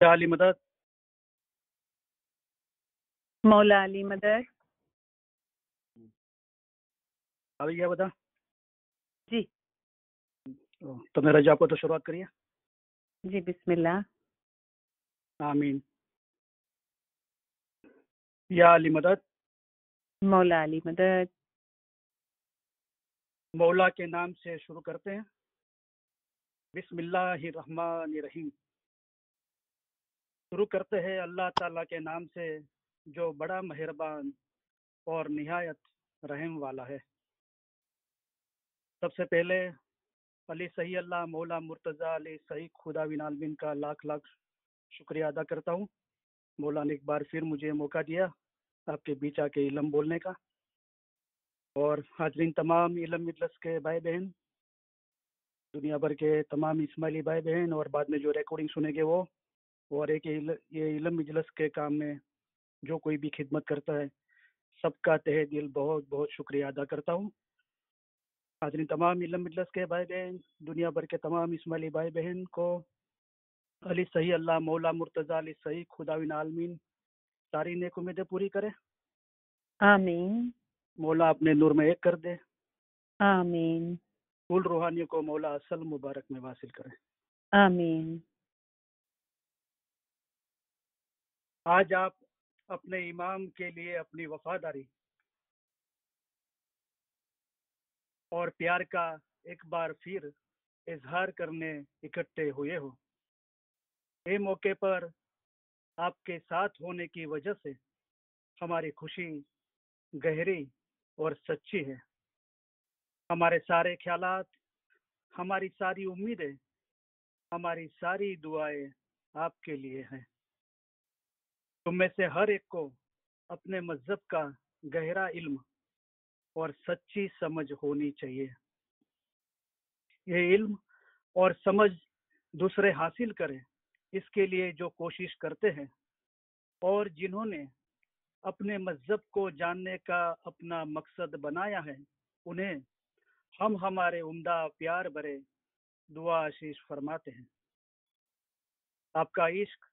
یا علی مدد، مولا علی مدد. ابھی کیا بتا جی تو میں رجا کو تو شروعات کریے. جی بسم اللہ. آمین. یا علی مدد. مولا علی مدد. مولا کے نام سے شروع کرتے ہیں. بسم اللہ الرحمن الرحیم. شروع کرتے ہیں اللہ تعالیٰ کے نام سے جو بڑا مہربان اور نہایت رحم والا ہے. سب سے پہلے علی صحیح اللہ مولا مرتضی علی صحیح خدا بن عالمین کا لاکھ لاکھ شکریہ ادا کرتا ہوں. مولا نے ایک بار پھر مجھے موقع دیا آپ کے بیچ آ کے علم بولنے کا. اور حاضرین تمام علم مجلس کے بھائی بہن، دنیا بھر کے تمام اسماعیلی بھائی بہن، اور بعد میں جو ریکارڈنگ سنیں گے وہ، اور ایک یہ علم مجلس کے کام میں جو کوئی بھی خدمت کرتا ہے، سب کا تہ دل بہت بہت شکریہ ادا کرتا ہوں. حاضرین تمام علم مجلس کے بھائی بہن، دنیا بھر کے تمام اسماعیلی بھائی بہن کو علی صحیح اللہ مولا مرتضی علی صحیح خدا بن عالمین ساری نیک امیدیں پوری کرے. آمین. مولا اپنے نور میں ایک کر دے. آمین. کل روحانی کو مولا اصل مبارک میں واصل کرے. آمین. آج آپ اپنے امام کے لیے اپنی وفاداری اور پیار کا ایک بار پھر اظہار کرنے اکٹھے ہوئے ہو. یہ موقع پر آپ کے ساتھ ہونے کی وجہ سے ہماری خوشی گہری اور سچی ہے. ہمارے سارے خیالات، ہماری ساری امیدیں، ہماری ساری دعائیں آپ کے لیے ہیں. تم میں سے ہر ایک کو اپنے مذہب کا گہرا علم اور سچی سمجھ ہونی چاہیے. یہ علم اور سمجھ دوسرے حاصل کریں، اس کے لیے جو کوشش کرتے ہیں اور جنہوں نے اپنے مذہب کو جاننے کا اپنا مقصد بنایا ہے، انہیں ہم ہمارے عمدہ پیار بھرے دعا آشیش فرماتے ہیں. آپ کا عشق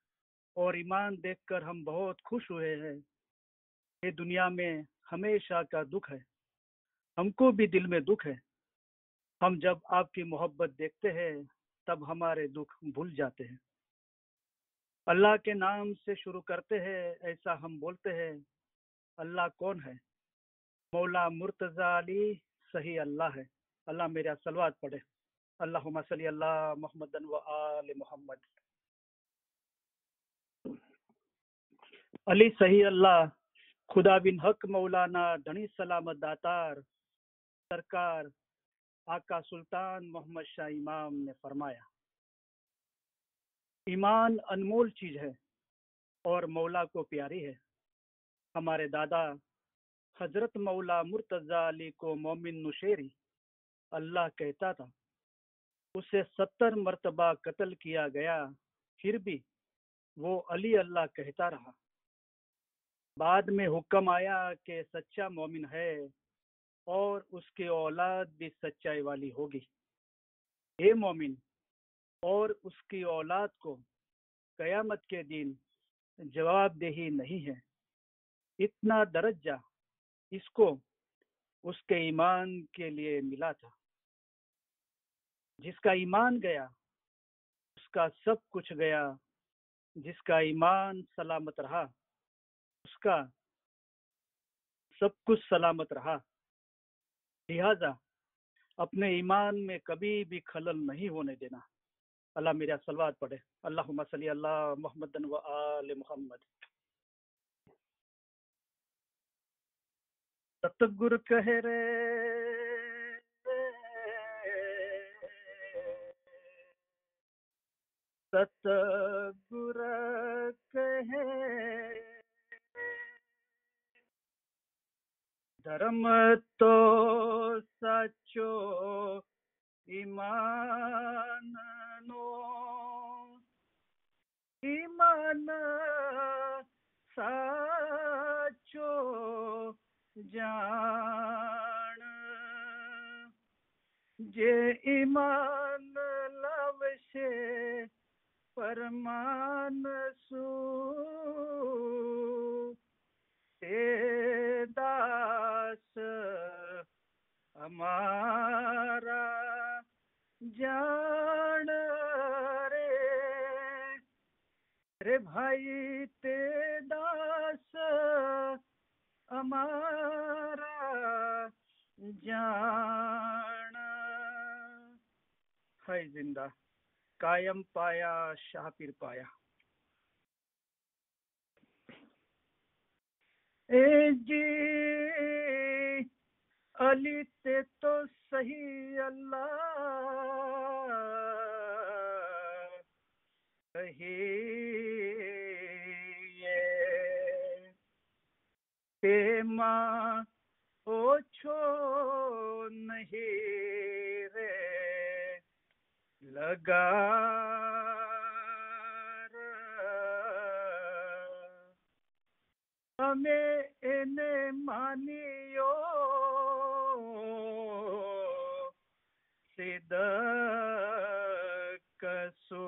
اور ایمان دیکھ کر ہم بہت خوش ہوئے ہیں. یہ دنیا میں ہمیشہ کا دکھ ہے، ہم کو بھی دل میں دکھ ہے. ہم جب آپ کی محبت دیکھتے ہیں تب ہمارے دکھ بھول جاتے ہیں. اللہ کے نام سے شروع کرتے ہیں، ایسا ہم بولتے ہیں اللہ کون ہے؟ مولا مرتضی علی صحیح اللہ ہے. اللہ میرا صلوات پڑھے. اللہم صلی اللہ محمد و آل محمد. علی صحیح اللہ خدا بن حق مولانا دھنی سلامت داتار سرکار آقا سلطان محمد شاہ امام نے فرمایا، ایمان انمول چیز ہے اور مولا کو پیاری ہے. ہمارے دادا حضرت مولا مرتضی علی کو مومن نشیری اللہ کہتا تھا. اسے 70 مرتبہ قتل کیا گیا، پھر بھی وہ علی اللہ کہتا رہا. بعد میں حکم آیا کہ سچا مومن ہے اور اس کی اولاد بھی سچائی والی ہوگی. اے مومن اور اس کی اولاد کو قیامت کے دن جواب دہی نہیں ہے. اتنا درجہ اس کو اس کے ایمان کے لیے ملا تھا. جس کا ایمان گیا اس کا سب کچھ گیا، جس کا ایمان سلامت رہا اس کا سب کچھ سلامت رہا. لہذا اپنے ایمان میں کبھی بھی خلل نہیں ہونے دینا. اللہ میرا صلوات پڑھے. اللہم صلی اللہ محمد و آل محمد. ستگر کہہ رے ستگر کہے دھرم تو سچو ایمان نو ایمان سچو جان جے ایمان لوشے فرمان سو تے داس ہمارا جان رے بھائی تے داس ہمارا جان ہے زندہ قائم پایا شاہ پیر پایا. اے جی علی تے تو صحیح اللہ تے ماں او چھو نہیں رے لگا ہمیں انہیں مانیو صدق سو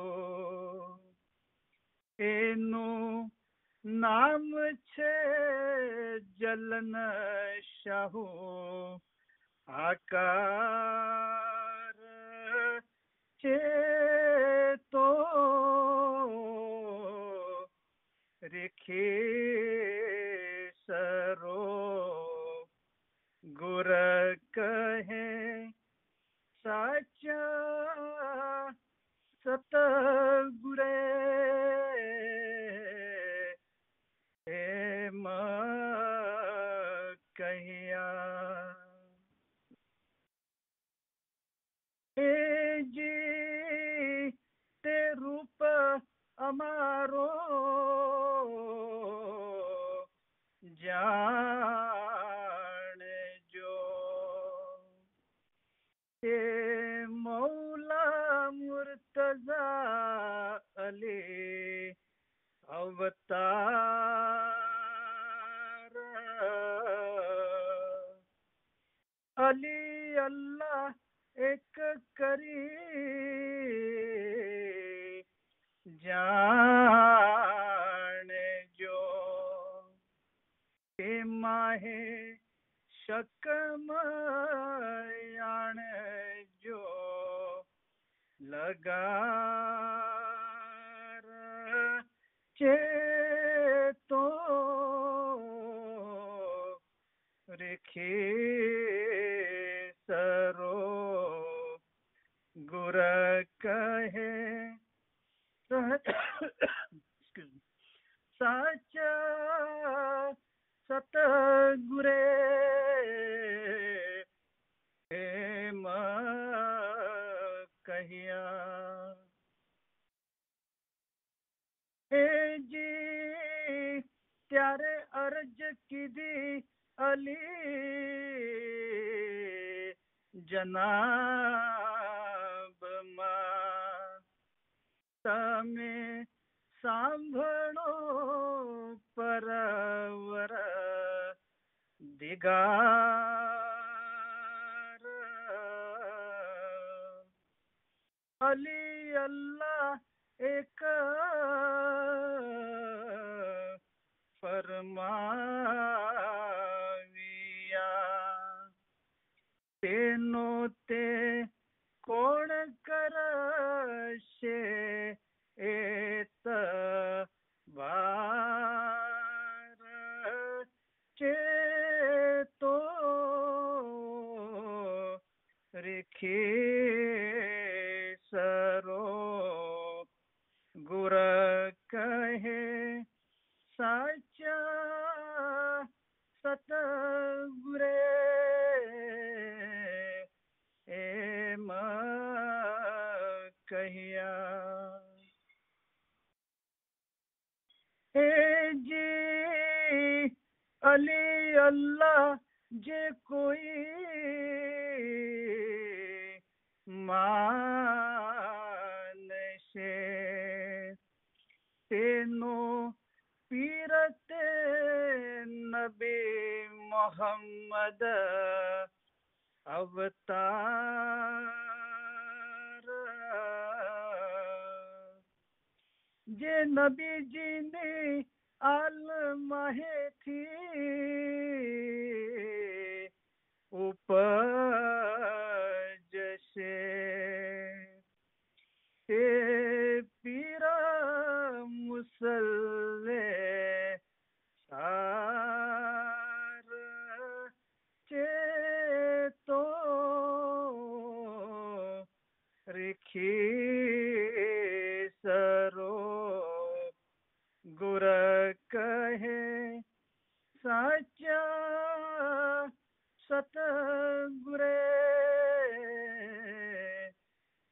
اینو نام چھے جلن شاہو آکار چھے تو رکھی سرو گر کہے سچا ست گرے کہیا اے جی تے روپ ہمارو جان جو اے مولا مرتضی علی اوتار علی اللہ ایک کری جان جو اے ماہ شکم یان جو لگا چے تو رکھی سرو گر کہے سچا ست گرے کہیا اے جی پیارے عرض کی دی علی جناب ماں تمہیں سانبھڑو پرور دگار علی اللہ ایک فرماویا تینو تے کون کرشے اعتبار چے تو رکھی سرو گر کہے سچا ست گرے کہیا اے جی علی اللہ جے کوئی مانشے تینو پیرت نبی محمد اوتار જે નબીજીની આલમાહેથી ઉપજશે તે પીર મુસલ્લે સાર ચેતો રીખી સરો ગુર કહે સાચા સતગુરે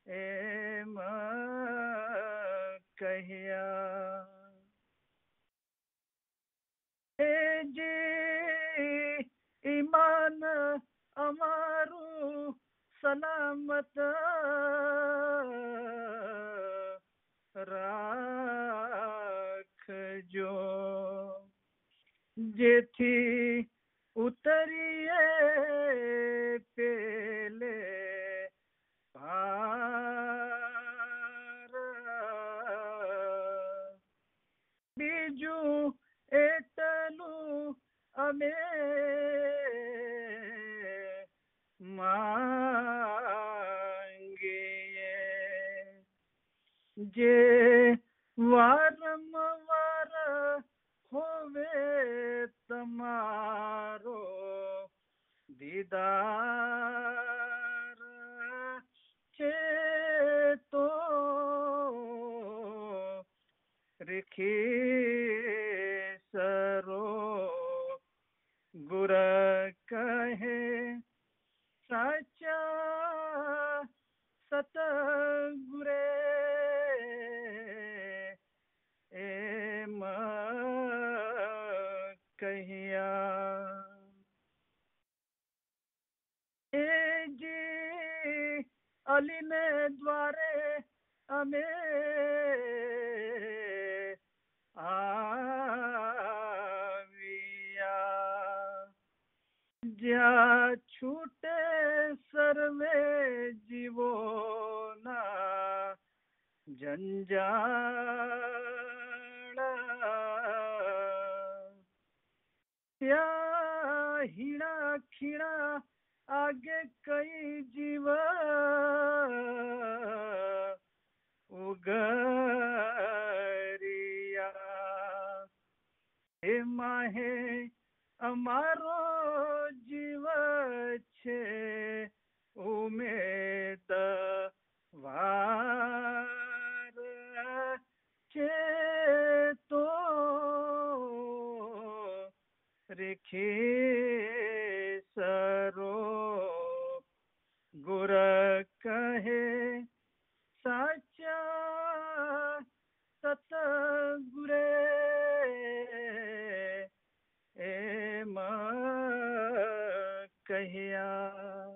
એમ કહ્યા એ જે ઈમાન અમારું સલામત રાખજો જેથી ઉતરીએ પેલે પાર બીજું એટલું અમે માંગીએ જે વારંવાર હોવે તમારો દીદાર છે તો રીખી સરો ગુર કહે સાચા સતગુરે એમ કહ્યા એ જી અલીને દ્વારે અમે આવ્યા જ્યાં છૂટે સર્વે જીવોના જંજાળ ત્યાં હીણા ખીણા આગે કઈ જીવ ઉગરિયા હે માહે અમારો જીવ છે ઉમેદ વાર છે તો રીખી સરો ગુર કહે સાચા સતગુરે એમ કહ્યા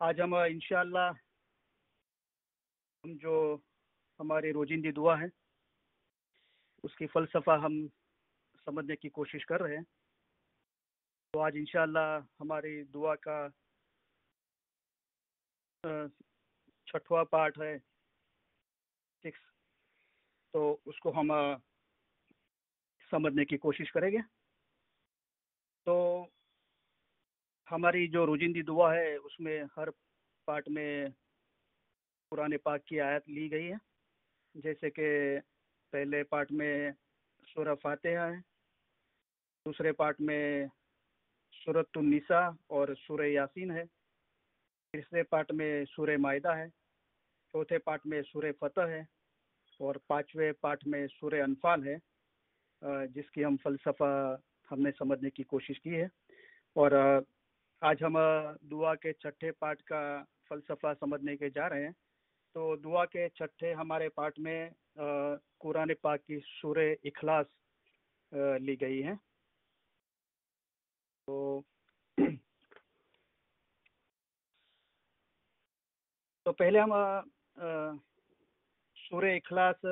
آج ہم انشاءاللہ ہم جو ہماری روزندی دعا ہے اس کی فلسفہ ہم سمجھنے کی کوشش کر رہے ہیں. تو آج انشاءاللہ ہماری دعا کا 6واں پارٹ ہے 6. تو اس کو ہم سمجھنے کی کوشش کریں گے. تو ہماری جو روزندی دعا ہے اس میں ہر پارٹ میں قرآن پاک کی آیت لی گئی ہے. جیسے کہ پہلے پارٹ میں سورہ فاتحہ ہے، دوسرے پارٹ میں سورۃ النساء اور سورہ یاسین ہے، تیسرے پارٹ میں سورہ مائدہ ہے، چوتھے پارٹ میں سورہ فتح ہے، اور 5ویں پارٹ میں سورہ انفال ہے، جس کی ہم فلسفہ ہم نے سمجھنے کی کوشش کی ہے. اور آج ہم دعا کے 6 پارٹ کا فلسفہ سمجھنے کے جا رہے ہیں. تو دعا کے 6 ہمارے پارٹ میں قرآن پاک کی سورہ اخلاص لی گئی ہے. تو پہلے ہم سورہ اخلاص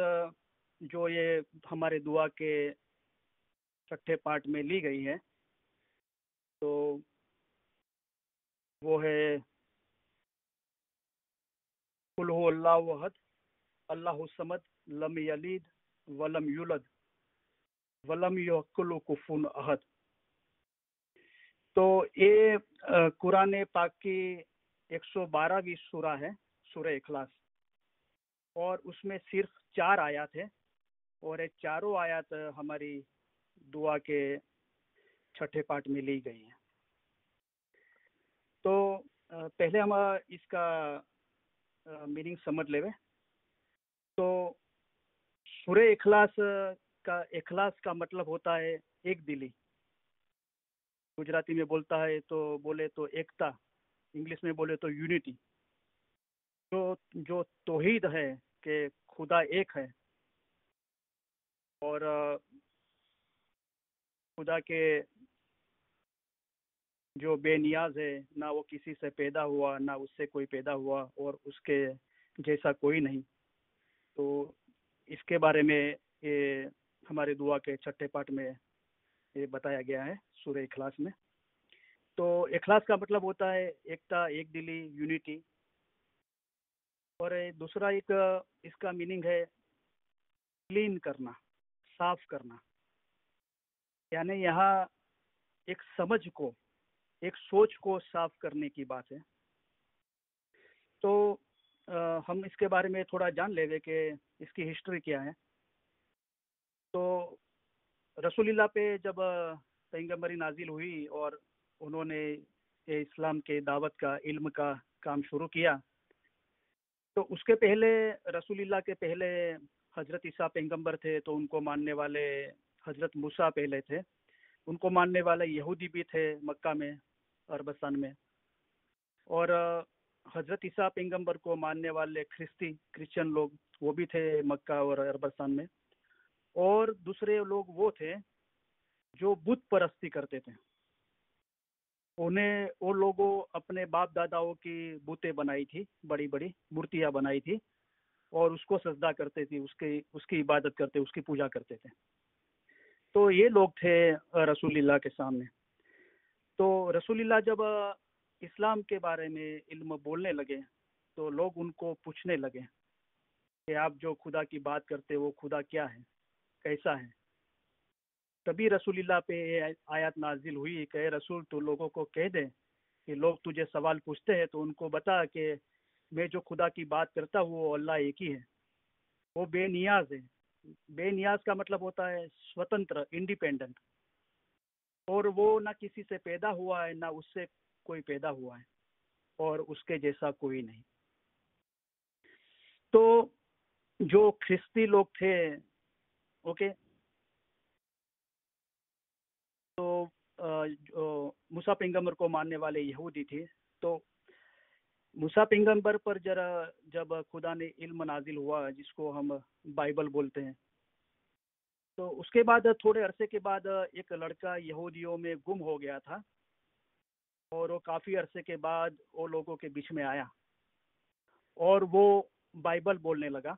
جو یہ ہمارے دعا کے 6 پارٹ میں لی گئی ہے تو وہ ہے قل هو اللہ احد اللہ الصمد لم یلد ولم یولد ولم یکن لہ کفوا احد. تو یہ قرآن پاک کی 112ویں سورہ ہے، سورہ اخلاص، اور اس میں صرف 4 آیات ہیں، اور یہ چاروں آیات ہماری دعا کے 6 پارٹ میں لی گئی ہیں. تو پہلے ہم اس کا میننگ سمجھ لے. تو سورہ اخلاص کا مطلب ہوتا ہے ایک دلی. گجراتی میں بولتا ہے تو بولے تو ایکتا، انگلش میں بولے تو یونٹی. جو توحید ہے کہ خدا ایک ہے، اور خدا کے جو بے نیاز ہے، نہ وہ کسی سے پیدا ہوا نہ اس سے کوئی پیدا ہوا، اور اس کے جیسا کوئی نہیں. تو اس کے بارے میں یہ ہمارے دعا کے 6 پارٹ میں یہ بتایا گیا ہے سورہ اخلاص میں. تو اخلاص کا مطلب ہوتا ہے ایکتا، ایک دلی، یونٹی. اور دوسرا ایک اس کا میننگ ہے کلین کرنا، صاف کرنا. یعنی یہاں ایک سمجھ کو، ایک سوچ کو صاف کرنے کی بات ہے. تو ہم اس کے بارے میں تھوڑا جان لیں گے کہ اس کی ہسٹری کیا ہے. تو رسول اللہ پہ جب پیغمبری نازل ہوئی اور انہوں نے اسلام کے دعوت کا، علم کا کام شروع کیا، تو اس کے پہلے رسول اللہ کے پہلے حضرت عیسیٰ پیغمبر تھے، تو ان کو ماننے والے حضرت موسیٰ پہلے تھے. ان کو ماننے والے یہودی بھی تھے مکہ میں، عربستان میں. اور حضرت عیسیٰ پیغمبر کو ماننے والے کرسچن لوگ وہ بھی تھے مکہ اور عربستان میں. اور دوسرے لوگ وہ تھے جو بت پرستی کرتے تھے. وہ لوگوں اپنے باپ داداؤں کی بتیں بنائی تھی، بڑی بڑی مورتیاں بنائی تھی، اور اس کو سجدہ کرتے تھے، اس کی عبادت کرتے، اس کی پوجا کرتے تھے. تو یہ لوگ تھے رسول اللہ کے سامنے. تو رسول اللہ جب اسلام کے بارے میں علم بولنے لگے تو لوگ ان کو پوچھنے لگے کہ آپ جو خدا کی بات کرتے وہ خدا کیا ہے، کیسا ہے. تبھی رسول اللہ پہ آیات نازل ہوئی کہ اے رسول تو لوگوں کو کہہ دے کہ لوگ تجھے سوال پوچھتے ہیں تو ان کو بتا کہ میں جو خدا کی بات کرتا ہوں وہ اللہ ایک ہی ہے. وہ بے نیاز ہے. بے نیاز کا مطلب ہوتا ہے سوتنتر، انڈیپینڈنٹ. اور وہ نہ کسی سے پیدا ہوا ہے نہ اس سے کوئی پیدا ہوا ہے، اور اس کے جیسا کوئی نہیں. تو جو خرستی لوگ تھے، اوکے، تو موسیٰ پیغمبر کو ماننے والے یہودی تھے. تو موسیٰ پیغمبر پر جب خدا نے علم نازل ہوا جس کو ہم بائبل بولتے ہیں، تو اس کے بعد تھوڑے عرصے کے بعد ایک لڑکا یہودیوں میں گم ہو گیا تھا، اور وہ کافی عرصے کے بعد وہ لوگوں کے بیچ میں آیا اور وہ بائبل بولنے لگا.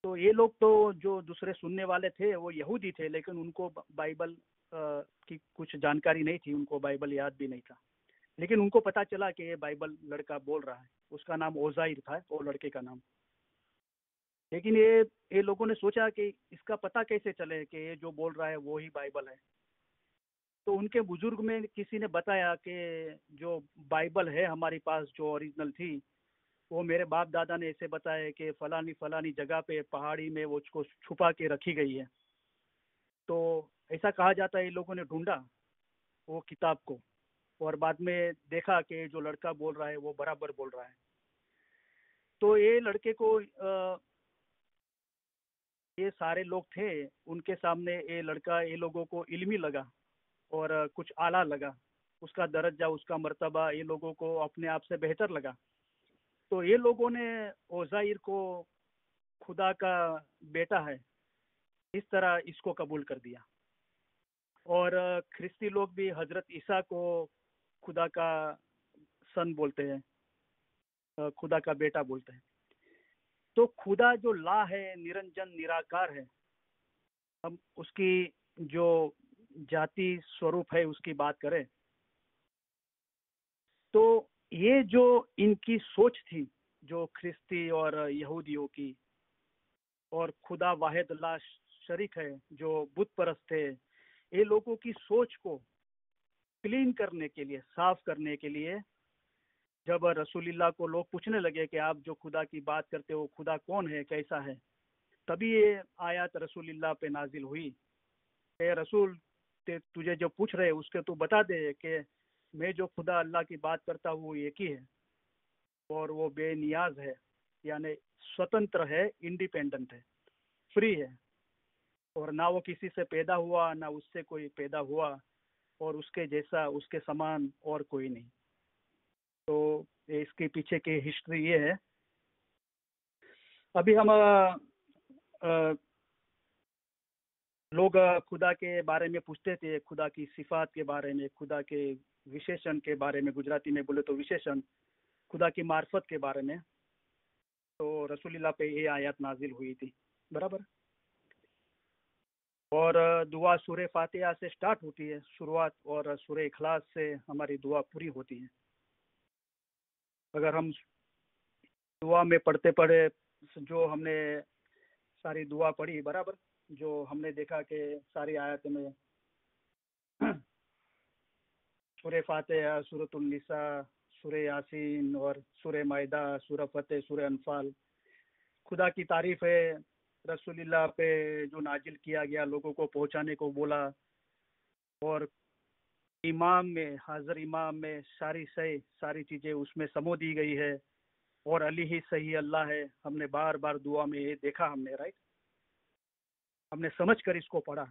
تو یہ لوگ تو جو دوسرے سننے والے تھے وہ یہودی تھے، لیکن ان کو بائبل کی کچھ جانکاری نہیں تھی، ان کو بائبل یاد بھی نہیں تھا. لیکن ان کو پتا چلا کہ یہ بائبل لڑکا بول رہا ہے. اس کا نام اوزائر تھا، وہ لڑکے کا نام. لیکن یہ لوگوں نے سوچا کہ اس کا پتہ کیسے چلے کہ یہ جو بول رہا ہے وہی بائبل ہے. تو ان کے بزرگ میں کسی نے بتایا کہ جو بائبل ہے ہمارے پاس جو اوریجنل تھی، وہ میرے باپ دادا نے ایسے بتایا کہ فلانی فلانی جگہ پہ پہاڑی میں وہ اس کو چھپا کے رکھی گئی ہے. تو ایسا کہا جاتا ہے. یہ لوگوں نے ڈھونڈا وہ کتاب کو اور بعد میں دیکھا کہ جو لڑکا بول رہا ہے وہ برابر بول رہا ہے. تو یہ لڑکے کو یہ سارے لوگ تھے ان کے سامنے، یہ لڑکا یہ لوگوں کو علمی لگا اور کچھ اعلیٰ لگا. اس کا درجہ، اس کا مرتبہ یہ لوگوں کو اپنے آپ سے بہتر لگا. تو یہ لوگوں نے اوزائر کو خدا کا بیٹا ہے اس طرح اس کو قبول کر دیا. اور خرستی لوگ بھی حضرت عیسیٰ کو خدا کا سن بولتے ہیں، خدا کا بیٹا بولتے ہیں. تو خدا جو لا ہے، نرنجن نراکار ہے. ہم اس کی جو جاتی سوروپ ہے اس کی بات کریں تو یہ جو ان کی سوچ تھی، جو خرستی اور یہودیوں کی، اور خدا واحد لا شریک ہے جو بت پرست تھے، یہ لوگوں کی سوچ کو کلین کرنے کے لیے، صاف کرنے کے لیے، جب رسول اللہ کو لوگ پوچھنے لگے کہ آپ جو خدا کی بات کرتے ہو خدا کون ہے، کیسا ہے، تبھی یہ آیات رسول اللہ پہ نازل ہوئی. اے رسول، تجھے جو پوچھ رہے اس کے تو بتا دے کہ میں جو خدا اللہ کی بات کرتا ہوں وہ ایک ہی ہے، اور وہ بے نیاز ہے، یعنی سوتنتر ہے، انڈیپینڈنٹ ہے، فری ہے، اور نہ وہ کسی سے پیدا ہوا نہ اس سے کوئی پیدا ہوا، اور اس کے جیسا، اس کے سامان اور کوئی نہیں. تو اس کے پیچھے کی ہسٹری یہ ہے. ابھی ہم لوگ خدا کے بارے میں پوچھتے تھے، خدا کی صفات کے بارے میں، خدا کے وشیشن کے بارے میں، گجراتی میں بولے تو وشیشن، خدا کی معرفت کے بارے میں. تو رسول اللہ پہ یہ آیات نازل ہوئی تھی، برابر. اور دعا سورہ فاتحہ سے سٹارٹ ہوتی ہے شروعات، اور سورہ اخلاص سے ہماری دعا پوری ہوتی ہے. اگر ہم دعا میں پڑھتے پڑھے جو ہم نے ساری دعا پڑھی، برابر، جو ہم نے دیکھا کہ ساری آیات میں سورہ فاتحہ، سورۃ النساء، سورہ یاسین اور سورہ مائدہ، سورہ فتح، سورہ انفال، خدا کی تعریف ہے. رسول اللہ پہ جو نازل کیا گیا لوگوں کو پہنچانے کو بولا، اور امام میں، حاضر امام میں ساری چیزیں اس میں سمو دی گئی ہے. اور علی ہی صحیح اللہ ہے. ہم نے بار بار دعا میں یہ دیکھا، ہم نے رائٹ، ہم نے سمجھ کر اس کو پڑھا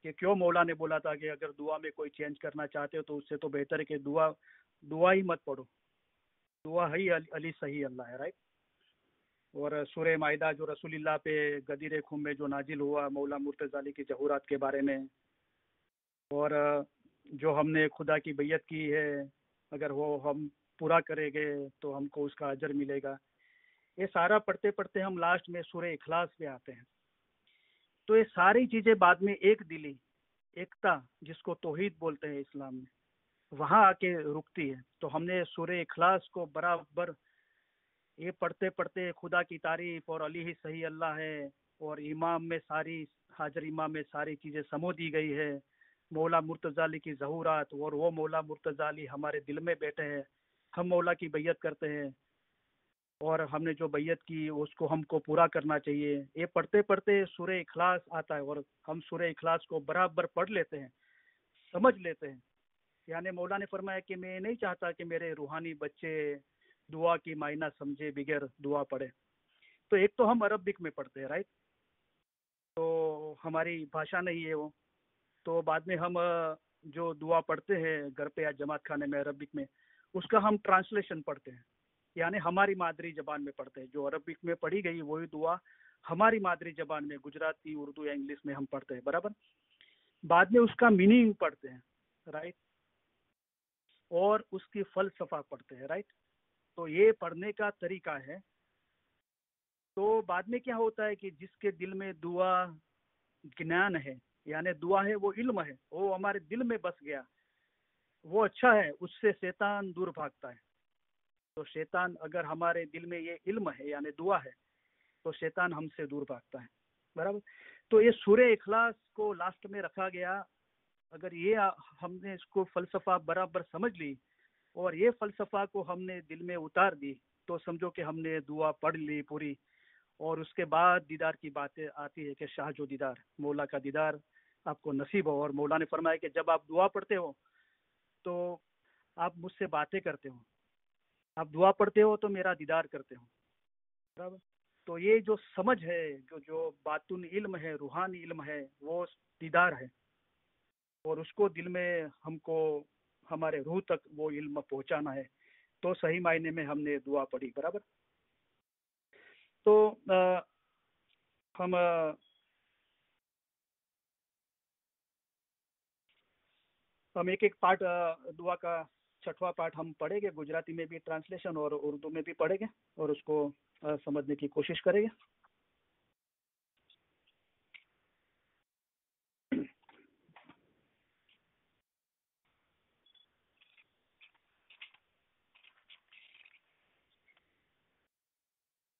کہ کیوں مولا نے بولا تھا کہ اگر دعا میں کوئی چینج کرنا چاہتے ہو تو اس سے تو بہتر ہے کہ دعا ہی مت پڑھو، دعا ہی علی صحیح اللہ ہے، رائٹ. اور سورہ مائدہ جو رسول اللہ پہ غدیر خم میں جو نازل ہوا، مولا مرتضی علی کی ظہورات کے بارے میں، اور جو ہم نے خدا کی بیعت کی ہے اگر وہ ہم پورا کریں گے تو ہم کو اس کا اجر ملے گا. یہ سارا پڑھتے پڑھتے ہم لاسٹ میں سورہ اخلاص پہ آتے ہیں. تو یہ ساری چیزیں بعد میں ایک دلی، ایکتا، جس کو توحید بولتے ہیں اسلام میں، وہاں آ کے رکتی ہے. تو ہم نے سورہ اخلاص کو برابر یہ پڑھتے پڑھتے خدا کی تعریف اور علی ہی صحیح اللہ ہے، اور امام میں ساری، حاضر امام میں ساری چیزیں سمو دی گئی ہے، مولا مرتضی علی کی ظہورات، اور وہ مولا مرتضی علی ہمارے دل میں بیٹھے ہیں. ہم مولا کی بیعت کرتے ہیں، اور ہم نے جو بیعت کی اس کو ہم کو پورا کرنا چاہیے. یہ پڑھتے پڑھتے سورہ اخلاص آتا ہے، اور ہم سورہ اخلاص کو برابر پڑھ لیتے ہیں، سمجھ لیتے ہیں. یعنی مولا نے فرمایا کہ میں نہیں چاہتا کہ میرے روحانی بچے دعا کی معنی سمجھے بغیر دعا پڑھے. تو ایک تو ہم عربک میں پڑھتے ہیں، رائٹ، تو ہماری بھاشا نہیں ہے وہ. تو بعد میں ہم جو دعا پڑھتے ہیں گھر پہ یا جماعت خانے میں عربک میں، اس کا ہم ٹرانسلیشن پڑھتے ہیں، یعنی ہماری مادری زبان میں پڑھتے ہیں. جو عربک میں پڑھی گئی وہی دعا ہماری مادری زبان میں، گجراتی، اردو یا انگلش میں ہم پڑھتے ہیں، برابر. بعد میں اس کا میننگ پڑھتے ہیں، رائٹ. اور اس کی فلسفہ پڑھتے ہیں، رائٹ؟ تو یہ پڑھنے کا طریقہ ہے. تو بعد میں کیا ہوتا ہے کہ جس کے دل میں دعا گنان ہے، یعنی دعا ہے وہ علم ہے، وہ ہمارے دل میں بس گیا، وہ اچھا ہے، اس سے شیطان دور بھاگتا ہے. تو شیطان اگر ہمارے دل میں یہ علم ہے یعنی دعا ہے تو شیطان ہم سے دور بھاگتا ہے. برابر. تو یہ سورہ اخلاص کو لاسٹ میں رکھا گیا. اگر یہ ہم نے اس کو فلسفہ برابر سمجھ لی اور یہ فلسفہ کو ہم نے دل میں اتار دی تو سمجھو کہ ہم نے دعا پڑھ لی پوری. اور اس کے بعد دیدار کی باتیں آتی ہے کہ شاہ جو دیدار، مولا کا دیدار آپ کو نصیب ہو. اور مولا نے فرمایا کہ جب آپ دعا پڑھتے ہو تو آپ مجھ سے باتیں کرتے ہو، آپ دعا پڑھتے ہو تو میرا دیدار کرتے ہو. برابر. تو یہ جو سمجھ ہے، جو باطن علم ہے، روحانی علم ہے، وہ دیدار ہے. اور اس کو دل میں ہم کو ہمارے روح تک وہ علم پہنچانا ہے. تو صحیح معنی میں ہم نے دعا پڑھی. برابر. تو ہم ایک ایک پارٹ دعا کا 6واں پارٹ ہم پڑھیں گے، گجراتی میں بھی ٹرانسلیشن اور اردو میں بھی پڑھیں گے اور اس کو سمجھنے کی کوشش کریں گے.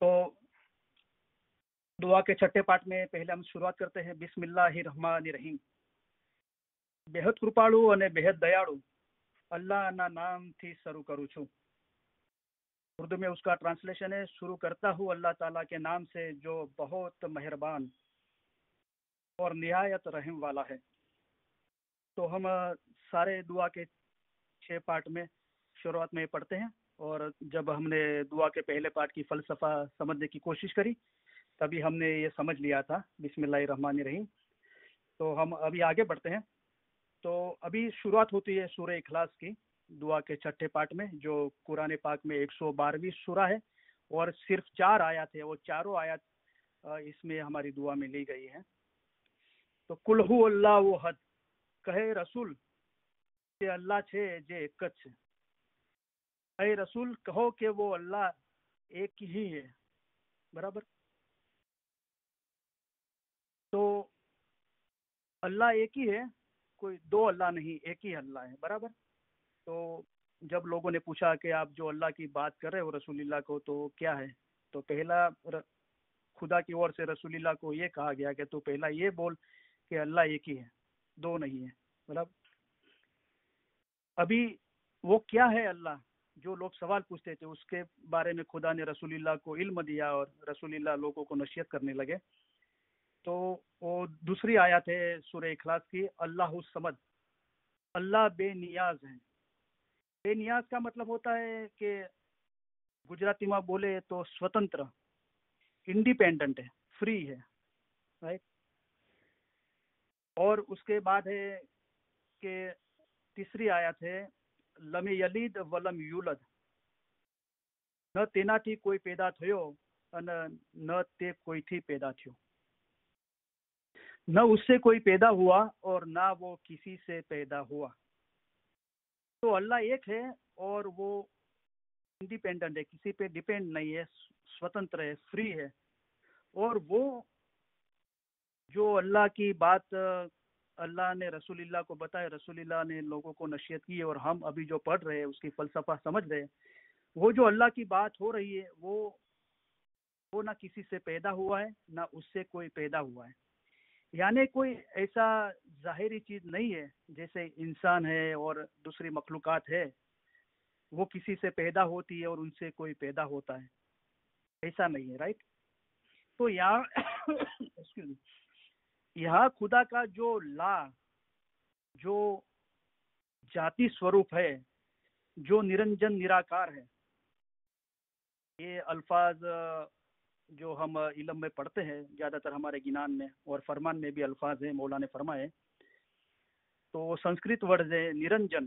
تو دعا کے 6 پارٹ میں پہلے ہم شروعات کرتے ہیں بسم اللہ الرحمن الرحیم. બેહદ કૃપાળુ અને બેહદ દયાળુ અલ્લાહના નામથી શરૂ કરું છું. اردو میں اس کا ٹرانسلیشن ہے، شروع کرتا ہوں اللہ تعالیٰ کے نام سے جو بہت مہربان اور نہایت رحم والا ہے. تو ہم سارے دعا کے 6 پارٹ میں شروعات میں پڑھتے ہیں. اور جب ہم نے دعا کے پہلے پارٹ کی فلسفہ سمجھنے کی کوشش کری تبھی ہم نے یہ سمجھ لیا تھا بسم اللہ الرحمن الرحیم. تو ہم ابھی آگے بڑھتے ہیں. تو ابھی شروعات ہوتی ہے سورہ اخلاص کی دعا کے 6 پارٹ میں، جو قرآن پاک میں 112ویں سورہ ہے اور صرف 4 آیات ہے. وہ چاروں آیات اس میں ہماری دعا میں لی گئی ہیں. تو کل ہو اللہ احد، کہے رسول کہ اللہ چھے جے ایک જ છે. اے رسول کہو کہ وہ اللہ ایک ہی ہے. برابر. تو اللہ ایک ہی ہے، کوئی 2 اللہ نہیں، ایک ہی اللہ ہے. برابر. تو جب لوگوں نے پوچھا کہ آپ جو اللہ کی بات کر رہے ہو رسول اللہ کو تو کیا ہے، تو پہلا خدا کی اور سے رسول اللہ کو یہ کہا گیا کہ تو پہلا یہ بول کہ اللہ ایک ہی ہے، 2 نہیں ہے. مطلب ابھی وہ کیا ہے اللہ، جو لوگ سوال پوچھتے تھے اس کے بارے میں خدا نے رسول اللہ کو علم دیا اور رسول اللہ لوگوں کو نصیحت کرنے لگے. تو وہ دوسری آیت ہے سورہ اخلاص کی، اللہ الصمد، اللہ بے نیاز ہے. بے نیاز کا مطلب ہوتا ہے کہ گجراتی میں بولے تو سوتنتر، انڈیپینڈنٹ ہے، فری ہے. رائٹ. اور اس کے بعد ہے کہ تیسری آیت ہے لم یلد ولم یولد، نہ તેનાથી કોઈ પેદા થયો અને ન તે કોઈથી પેદા થયો. نہ اس سے کوئی پیدا ہوا اور نہ وہ کسی سے پیدا ہوا. تو اللہ ایک ہے اور وہ انڈیپینڈنٹ ہے، کسی پہ ڈیپینڈ نہیں ہے، سوتنتر ہے، فری ہے. اور وہ جو اللہ کی بات اللہ نے رسول اللہ کو بتائے، رسول اللہ نے لوگوں کو نصیحت کی اور ہم ابھی جو پڑھ رہے ہیں اس کی فلسفہ سمجھ رہے ہیں، وہ جو اللہ کی بات ہو رہی ہے وہ نہ کسی سے پیدا ہوا ہے نہ اس سے کوئی پیدا ہوا ہے. یعنی کوئی ایسا ظاہری چیز نہیں ہے جیسے انسان ہے اور دوسری مخلوقات ہے، وہ کسی سے پیدا ہوتی ہے اور ان سے کوئی پیدا ہوتا ہے، ایسا نہیں ہے. رائٹ. تو یہاں خدا کا جو جو جاتی سوروپ ہے، جو نرنجن نراکار ہے، یہ الفاظ جو ہم علم میں پڑھتے ہیں زیادہ تر ہمارے گنان میں اور فرمان میں بھی الفاظ ہیں، مولا نے فرمائے. تو سنسکرت ورڈ ہے نرنجن،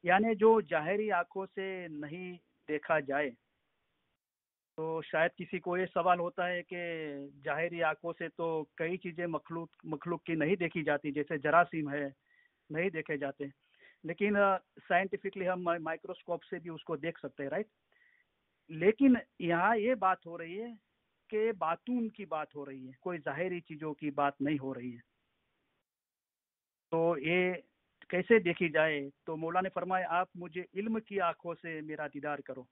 یعنی جو ظاہری آنکھوں سے نہیں دیکھا جائے. تو شاید کسی کو یہ سوال ہوتا ہے کہ ظاہری آنکھوں سے تو کئی چیزیں مخلوق کی نہیں دیکھی جاتی، جیسے جراثیم ہے نہیں دیکھے جاتے، لیکن سائنٹیفکلی ہم مائکروسکوپ سے بھی اس کو دیکھ سکتے ہیں، رائٹ. لیکن یہاں یہ بات ہو رہی ہے کہ باتون کی بات ہو رہی ہے، کوئی ظاہری چیزوں کی بات نہیں ہو رہی ہے. تو یہ کیسے دیکھی جائے؟ تو مولا نے فرمایا آپ مجھے علم کی آنکھوں سے میرا دیدار کرو.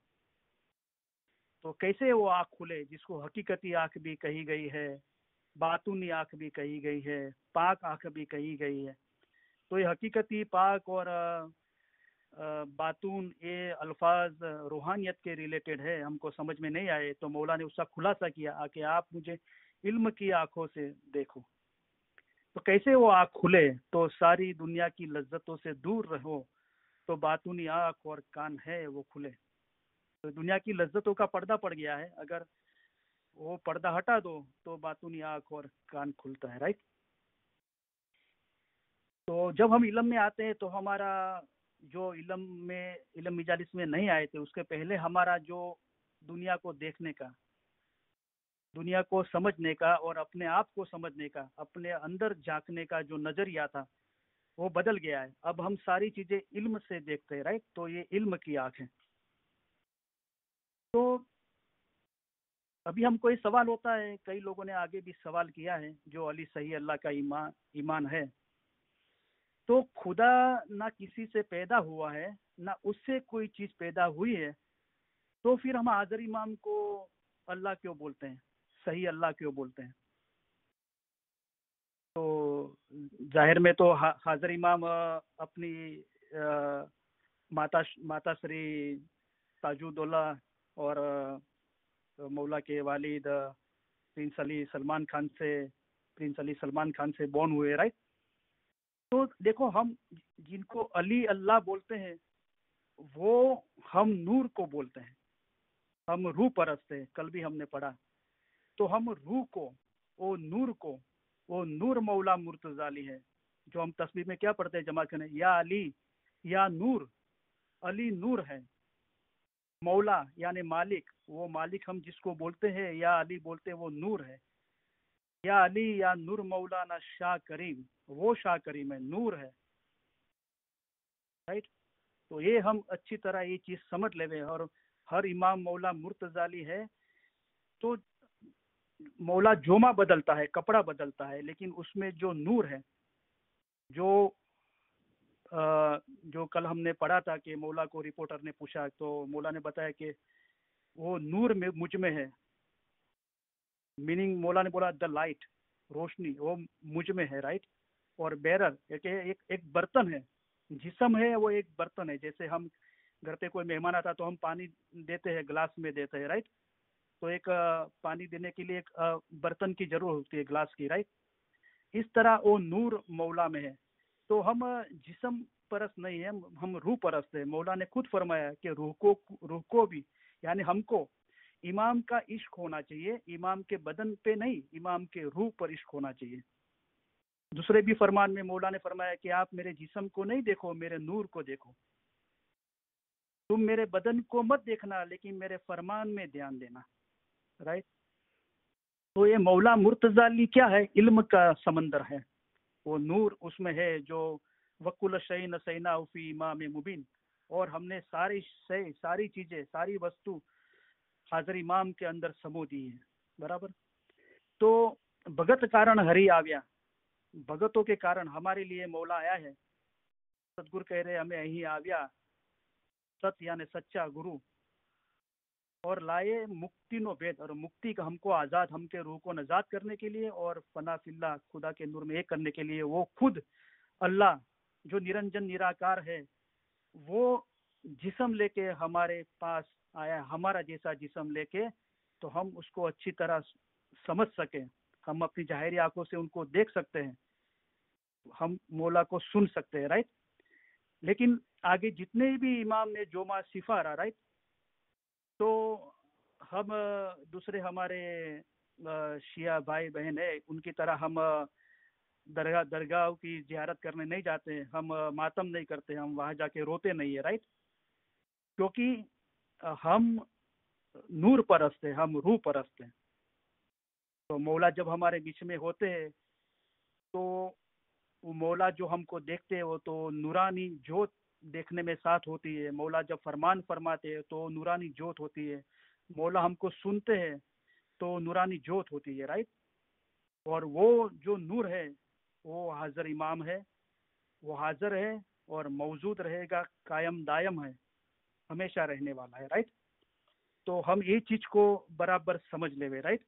تو کیسے وہ آنکھ کھلے جس کو حقیقتی آنکھ بھی کہی گئی ہے، باطونی آنکھ بھی کہی گئی ہے، پاک آنکھ بھی کہی گئی ہے. تو یہ حقیقتی، پاک اور باطون، یہ الفاظ روحانیت کے ریلیٹڈ ہے، ہم کو سمجھ میں نہیں آئے. تو مولا نے اس کا خلاصہ کیا کہ آپ مجھے علم کی آنکھوں سے دیکھو. تو کیسے وہ آنکھ کھلے؟ تو ساری دنیا کی لذتوں سے دور رہو تو باطونی آنکھ اور کان ہے وہ کھلے. تو دنیا کی لذتوں کا پردہ پڑ گیا ہے، اگر وہ پردہ ہٹا دو تو باطونی آنکھ اور کان کھلتا ہے، رائٹ. تو جب ہم علم میں آتے ہیں تو ہمارا جو علم مجالس میں نہیں آئے تھے، اس کے پہلے ہمارا جو دنیا کو دیکھنے کا، دنیا کو سمجھنے کا اور اپنے آپ کو سمجھنے کا، اپنے اندر جھانکنے کا جو نظریہ تھا وہ بدل گیا ہے. اب ہم ساری چیزیں علم سے دیکھتے ہیں، رائٹ. تو یہ علم کی آنکھ ہے. تو ابھی ہم کو یہ سوال ہوتا ہے، کئی لوگوں نے آگے بھی سوال کیا ہے، جو علی صحیح اللہ کا ایمان ہے. تو خدا نہ کسی سے پیدا ہوا ہے، نہ اس سے کوئی چیز پیدا ہوئی ہے، تو پھر ہم حاضر امام کو اللہ کیوں بولتے ہیں، صحیح اللہ کیوں بولتے ہیں؟ تو ظاہر میں تو حاضر امام اپنی ماتا شری تاج الدولہ اور مولا کے والد پرنس علی سلمان خان سے بورن ہوئے، رائٹ. تو دیکھو، ہم جن کو علی اللہ بولتے ہیں وہ ہم نور کو بولتے ہیں، ہم روح پرست ہیں. کل بھی ہم نے پڑھا. تو ہم روح کو، وہ نور مولا مرتضی علی ہے، جو ہم تسبیح میں کیا پڑھتے ہیں جماعت کرنے، یا علی یا نور. علی نور ہے، مولا یعنی مالک، وہ مالک ہم جس کو بولتے ہیں یا علی بولتے ہیں وہ نور ہے. یا علی یا نور مولانا شاہ کریم، وہ شاہ کریم ہے، نور ہے، رائٹ. تو یہ ہم اچھی طرح یہ چیز سمجھ لے. اور ہر امام مولا مرتضی علی ہے. تو مولا جوما بدلتا ہے، کپڑا بدلتا ہے، لیکن اس میں جو نور ہے، جو کل ہم نے پڑھا تھا کہ مولا کو رپورٹر نے پوچھا تو مولا نے بتایا کہ وہ نور میں مجھ میں ہے. میننگ مولا نے بولا دا لائٹ، روشنی وہ مجھ میں ہے، رائٹ. اور بیرر ایک برتن ہے، جسم ہے وہ ایک برتن ہے. جیسے ہم گھر پہ کوئی مہمان آتا تو ہم پانی دیتے ہیں، گلاس میں دیتے ہیں، رائٹ. تو ایک پانی دینے کے لیے ایک برتن کی ضرورت ہوتی ہے، گلاس کی، رائٹ. اس طرح وہ نور مولا میں ہے. تو ہم جسم پرست نہیں ہیں، ہم روح پرست ہیں. مولا نے خود فرمایا کہ روح کو بھی، یعنی ہم کو امام کا عشق ہونا چاہیے، امام کے بدن پہ نہیں، امام کے روح پر عشق ہونا چاہیے. دوسرے بھی فرمان میں مولا نے فرمایا کہ آپ میرے جسم کو نہیں دیکھو، میرے نور کو دیکھو. تم میرے بدن کو مت دیکھنا، لیکن میرے فرمان میں دھیان دینا، رائٹ. تو یہ مولا مرتضی علی کیا ہے؟ علم کا سمندر ہے. وہ نور اس میں ہے جو وکل شعین سینا فی امام مبین. اور ہم نے ساری چیزیں، ساری وستو حاضر امام کے اندر سمو دی ہے، برابر. تو بھگت کارن ہری آویا، بھگتوں کے کارن ہمارے لیے مولا آیا ہے. ستگر کہہ رہے ہمیں یہیں آویا، ست یعنی سچا گرو، اور لائے مکتی نو بید، اور مکتی کا ہم کو آزاد، ہم کے روح کو نجات کرنے کے لیے، اور فنا فی اللہ خدا کے نور میں ایک کرنے کے لیے. وہ خود اللہ جو نرنجن نراکار ہے، وہ جسم لے کے ہمارے پاس آیا، ہمارا جیسا جسم لے کے، تو ہم اس کو اچھی طرح سمجھ سکیں، ہم اپنی ظاہری آنکھوں سے ان کو دیکھ سکتے ہیں، ہم مولا کو سن سکتے ہیں، رائٹ. لیکن آگے جتنے بھی امام نے جو سفارا، رائٹ. تو ہم دوسرے ہمارے شیعہ بھائی بہن ہیں، ان کی طرح ہم درگاہ کی زیارت کرنے نہیں جاتے، ہم ماتم نہیں کرتے، ہم وہاں جا کے روتے نہیں ہیں، رائٹ. کیونکہ ہم نور پرست ہیں، ہم روح پرست ہیں. تو مولا جب ہمارے بیچ میں ہوتے ہیں تو وہ مولا جو ہم کو دیکھتے ہیں وہ تو نورانی جوت دیکھنے میں ساتھ ہوتی ہے. مولا جب فرمان فرماتے ہیں تو نورانی جوت ہوتی ہے. مولا ہم کو سنتے ہیں تو نورانی جوت ہوتی ہے. رائٹ. اور وہ جو نور ہے وہ حاضر امام ہے, وہ حاضر ہے اور موجود رہے گا, قائم دائم ہے, ہمیشہ رہنے والا ہے. رائٹ. تو ہم یہ چیز کو برابر سمجھ لے ہوئے. رائٹ.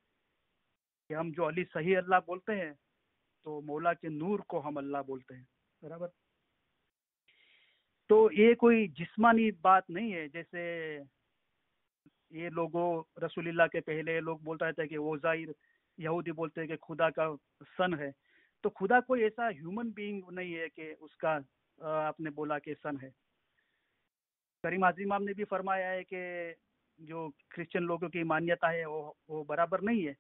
کہ ہم جو علی صحیح اللہ بولتے ہیں تو مولا کے نور کو ہم اللہ بولتے ہیں. برابر. تو یہ کوئی جسمانی بات نہیں ہے. جیسے یہ لوگوں رسول اللہ کے پہلے لوگ بولتا رہتا ہے کہ وہ ظاہر یہودی بولتے ہیں کہ خدا کا سن ہے. تو خدا کوئی ایسا ہیومن بینگ نہیں ہے کہ اس کا آپ نے بولا کہ سن ہے. کریم عظیم امام نے بھی فرمایا ہے کہ جو کرسچن لوگوں کی مانیتا ہے وہ برابر نہیں ہے.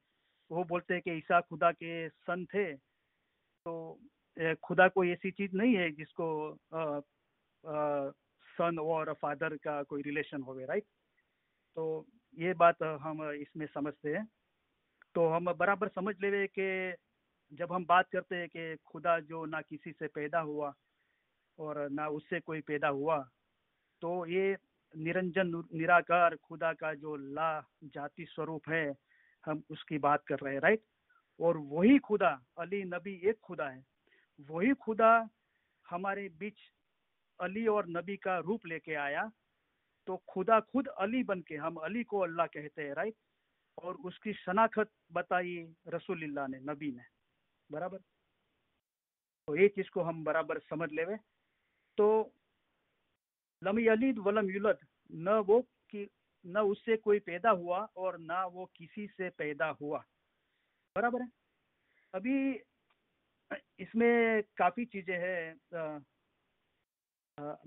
وہ بولتے ہیں کہ عیسیٰ خدا کے سن تھے. تو خدا کوئی ایسی چیز نہیں ہے جس کو سن اور فادر کا کوئی ریلیشن ہوئے. رائٹ. تو یہ بات ہم اس میں سمجھتے ہیں. تو ہم برابر سمجھ لے کہ جب ہم بات کرتے ہیں کہ خدا جو نہ کسی سے پیدا ہوا اور نہ اس سے کوئی پیدا ہوا, تو یہ نرنجن نراکار خدا کا جو لا جاتی سوروپ ہے, ہم اس کی بات کر رہے ہیں. رائٹ. اور وہی خدا علی نبی ایک خدا ہے. وہی خدا ہمارے بیچ علی اور نبی کا روپ لے کے آیا. تو خدا خود علی بن کے, ہم علی کو اللہ کہتے ہیں. رائٹ. اور اس کی شناخت بتائی رسول اللہ نے, نبی نے. برابر. تو یہ چیز کو ہم برابر سمجھ لے. تو لم یلد ولم یولد, نہ اس سے کوئی پیدا ہوا اور نہ وہ کسی سے پیدا ہوا. برابر ہے. ابھی اس میں کافی چیزیں ہیں,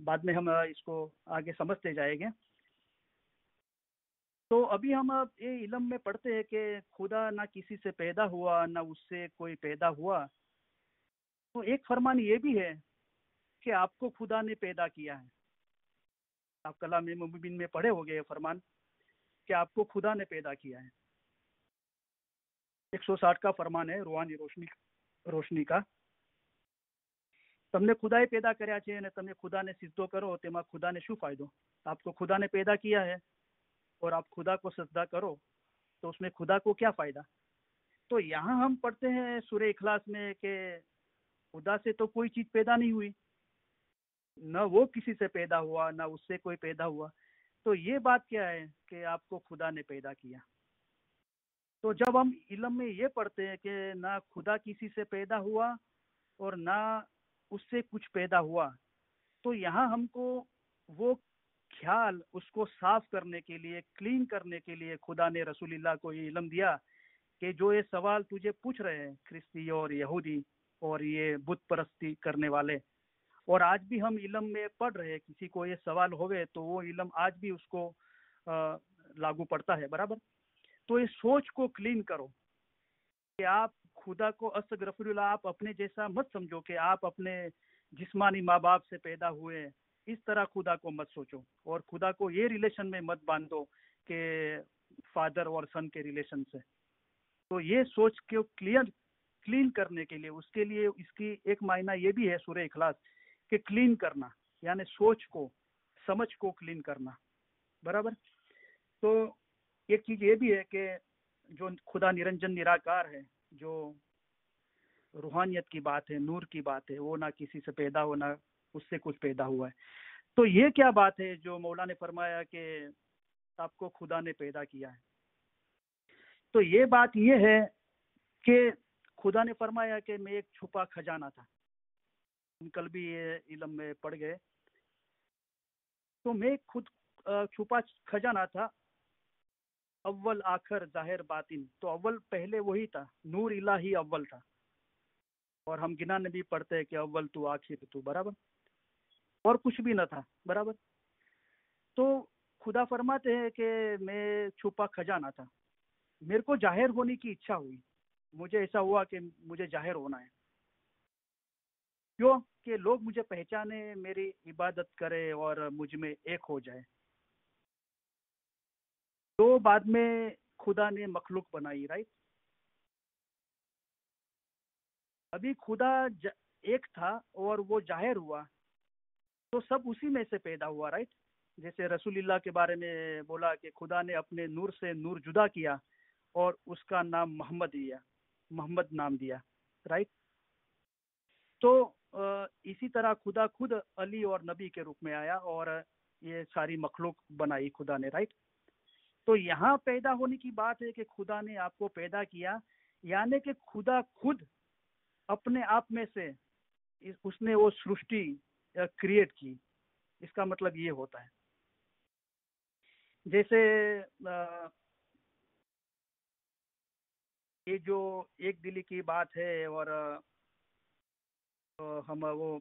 بعد میں ہم اس کو آگے سمجھتے جائیں گے. تو ابھی ہم یہ علم میں پڑھتے ہیں کہ خدا نہ کسی سے پیدا ہوا نہ اس سے کوئی پیدا ہوا. تو ایک فرمان یہ بھی ہے کہ آپ کو خدا نے پیدا کیا ہے. آپ کلام مبین میں پڑھے ہوگے یہ فرمان کہ آپ کو خدا نے پیدا کیا ہے. 160 کا فرمان ہے روحانی روشنی کا. તમને ખુદાએ પેદા કર્યા છે અને તમે ખુદાને સિજદો કરો તેમાં ખુદાને શું ફાયદો? آپ کو خدا نے پیدا کیا ہے اور آپ خدا کو سجدہ کرو تو اس میں خدا کو کیا فائدہ؟ تو یہاں ہم پڑھتے ہیں سورہ اخلاص میں کہ خدا سے تو کوئی چیز پیدا نہیں ہوئی, نہ وہ کسی سے پیدا ہوا نہ اس سے کوئی پیدا ہوا. تو یہ بات کیا ہے کہ آپ کو خدا نے پیدا کیا. تو جب ہم علم میں یہ پڑھتے ہیں کہ نہ خدا کسی سے پیدا ہوا اور نہ اس سے کچھ پیدا ہوا, تو یہاں ہم کو وہ خیال اس کو صاف کرنے کے لیے, کلین کرنے کے لیے خدا نے رسول اللہ کو یہ علم دیا کہ جو یہ سوال تجھے پوچھ رہے ہیں کرستی اور یہودی اور یہ بت پرستی کرنے والے, اور آج بھی ہم علم میں پڑھ رہے ہیں, کسی کو یہ سوال ہوئے تو وہ علم آج بھی اس کو لاگو پڑتا ہے. برابر. تو اس سوچ کو کلین کرو کہ آپ خدا کو استغفر اللہ آپ اپنے جیسا مت سمجھو کہ آپ اپنے جسمانی ماں باپ سے پیدا ہوئے, اس طرح خدا کو مت سوچو اور خدا کو یہ ریلیشن میں مت باندھو کہ فادر اور سن کے ریلیشن سے. تو یہ سوچ کو کلین کرنے کے لیے, اس کے لیے اس کی ایک معنی یہ بھی ہے سورہ اخلاص کہ کلین کرنا, یعنی سوچ کو سمجھ کو کلین کرنا. برابر. تو ایک چیز یہ بھی ہے کہ جو خدا نرنجن نراکار ہے, جو روحانیت کی بات ہے, نور کی بات ہے, وہ نہ کسی سے پیدا ہو نہ اس سے کچھ پیدا ہوا ہے. تو یہ کیا بات ہے جو مولا نے فرمایا کہ آپ کو خدا نے پیدا کیا ہے؟ تو یہ بات یہ ہے کہ خدا نے فرمایا کہ میں ایک چھپا خزانہ تھا. ہم کل بھی یہ علم میں پڑھ گئے. تو میں خود چھپا خزانہ تھا, اول آخر ظاہر باطن. تو اول پہلے وہی تھا, نور الہی اول تھا. اور ہم گنا نبی پڑھتے ہیں کہ اول تو آخر تو. برابر. اور کچھ بھی نہ تھا. برابر. تو خدا فرماتے ہیں کہ میں چھپا خزانہ تھا, میرے کو ظاہر ہونے کی اچھا ہوئی, مجھے ایسا ہوا کہ مجھے ظاہر ہونا ہے. کیوں؟ کہ لوگ مجھے پہچانے, میری عبادت کرے اور مجھ میں ایک ہو جائے. تو بعد میں خدا نے مخلوق بنائی. رائٹ. ابھی خدا ایک تھا اور وہ ظاہر ہوا تو سب اسی میں سے پیدا ہوا، رائٹ؟ جیسے رسول اللہ کے بارے میں بولا کہ خدا نے اپنے نور سے نور جدا کیا اور اس کا نام محمد دیا، محمد نام دیا، رائٹ؟ تو اسی طرح خدا خود علی اور نبی کے روپ میں آیا اور یہ ساری مخلوق بنائی خدا نے، رائٹ؟ تو یہاں پیدا ہونے کی بات ہے کہ خدا نے آپ کو پیدا کیا، یعنی کہ خدا خود اپنے آپ میں سے اس نے وہ سرشٹی کریٹ کی، اس کا مطلب یہ ہوتا ہے۔ جیسے یہ جو ایک دلی کی بات ہے اور ہم وہ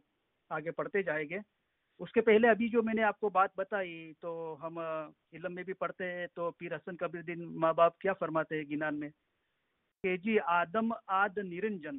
آگے پڑھتے جائیں گے، اس کے پہلے ابھی جو میں نے آپ کو بات بتائی تو ہم علم میں بھی پڑھتے ہیں، تو پیر حسن کبیر الدین ماں باپ کیا فرماتے ہیں گنان میں کہ جی آدم آد نرنجن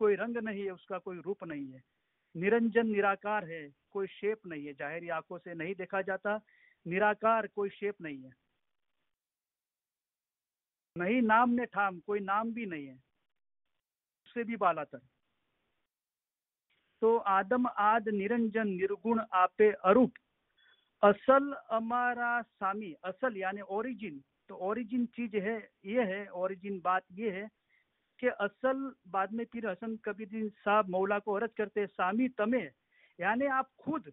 کوئی رنگ نہیں ہے، اس کا کوئی روپ نہیں ہے، نرنجن نراکار ہے، کوئی شیپ نہیں ہے، ظاہری آنکھوں سے نہیں دیکھا جاتا، نراکار کوئی شیپ نہیں ہے، نہیں نام نے ٹھام، کوئی نام بھی نہیں ہے، اس سے بھی بالا تر. تو آدم آد نرنجن نرگن آپے اروپ اصل ہمارا سامی، اصل یعنی اوریجن. تو اوریجن چیز ہے، یہ ہے اوریجن، بات یہ ہے کہ اصل. بعد میں پھر حسن کبیر صاحب مولا کو عرض کرتے سامی تمے، یعنی آپ خود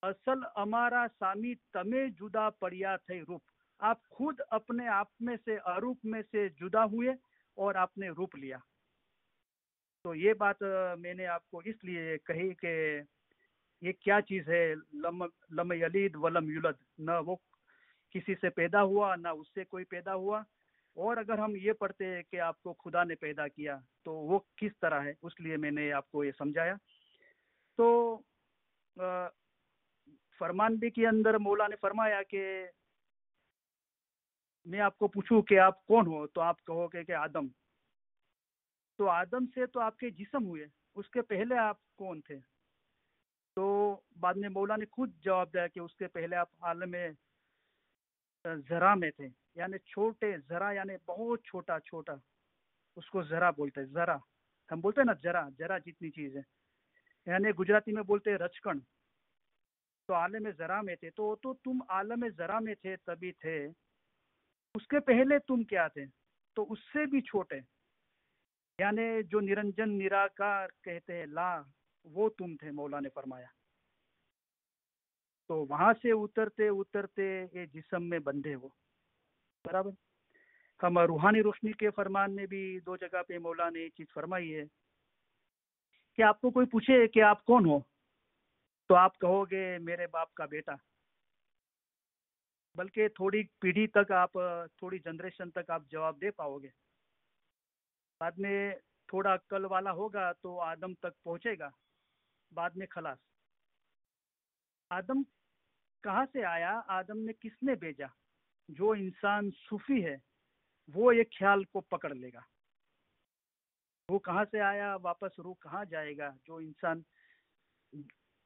اصل ہمارا سامی تمے جدا پڑیا تھے روپ. آپ خود اپنے آپ میں سے اروپ میں سے جدا ہوئے اور آپ نے روپ لیا. تو یہ بات میں نے آپ کو اس لیے کہی کہ یہ کیا چیز ہے، لم یلید ولم یولد، نہ وہ کسی سے پیدا ہوا نہ اس سے کوئی پیدا ہوا. اور اگر ہم یہ پڑھتے ہیں کہ آپ کو خدا نے پیدا کیا تو وہ کس طرح ہے، اس لیے میں نے آپ کو یہ سمجھایا. تو فرمان بھی کے اندر مولا نے فرمایا کہ میں آپ کو پوچھوں کہ آپ کون ہو تو آپ کہو گے کہ آدم. تو آدم سے تو آپ کے جسم ہوئے، اس کے پہلے آپ کون تھے؟ تو بعد میں مولا نے خود جواب دیا کہ اس کے پہلے آپ عالم ذرا میں تھے، یعنی چھوٹے. ذرا یعنی بہت چھوٹا چھوٹا، اس کو ذرا بولتے ہیں. ذرا ہم بولتے ہیں نا، ذرا ذرا جتنی چیز ہے، یعنی گجراتی میں بولتے ہیں رچکن. تو عالم ذرا میں تھے. تو تم عالم ذرا میں تھے تبھی تھے، اس کے پہلے تم کیا تھے؟ تو اس سے بھی چھوٹے، یعنی جو نرنجن نراکار کہتے ہیں لا، وہ تم تھے، مولا نے فرمایا. تو وہاں سے اترتے اترتے یہ جسم میں بندھے ہو. برابر. ہم روحانی روشنی کے فرمان میں بھی 2 جگہ پہ مولا نے یہ چیز فرمائی ہے کہ آپ کو کوئی پوچھے کہ آپ کون ہو تو آپ کہو گے میرے باپ کا بیٹا. بلکہ تھوڑی پیڑھی تک آپ، تھوڑی جنریشن تک آپ جواب دے پاؤ گے. بعد میں تھوڑا عقل والا ہوگا تو آدم تک پہنچے گا، بعد میں خلاص. آدم کہاں سے آیا، آدم نے کس نے بھیجا؟ جو انسان صوفی ہے وہ ایک خیال کو پکڑ لے گا، وہ کہاں سے آیا، واپس روح کہاں جائے گا. جو انسان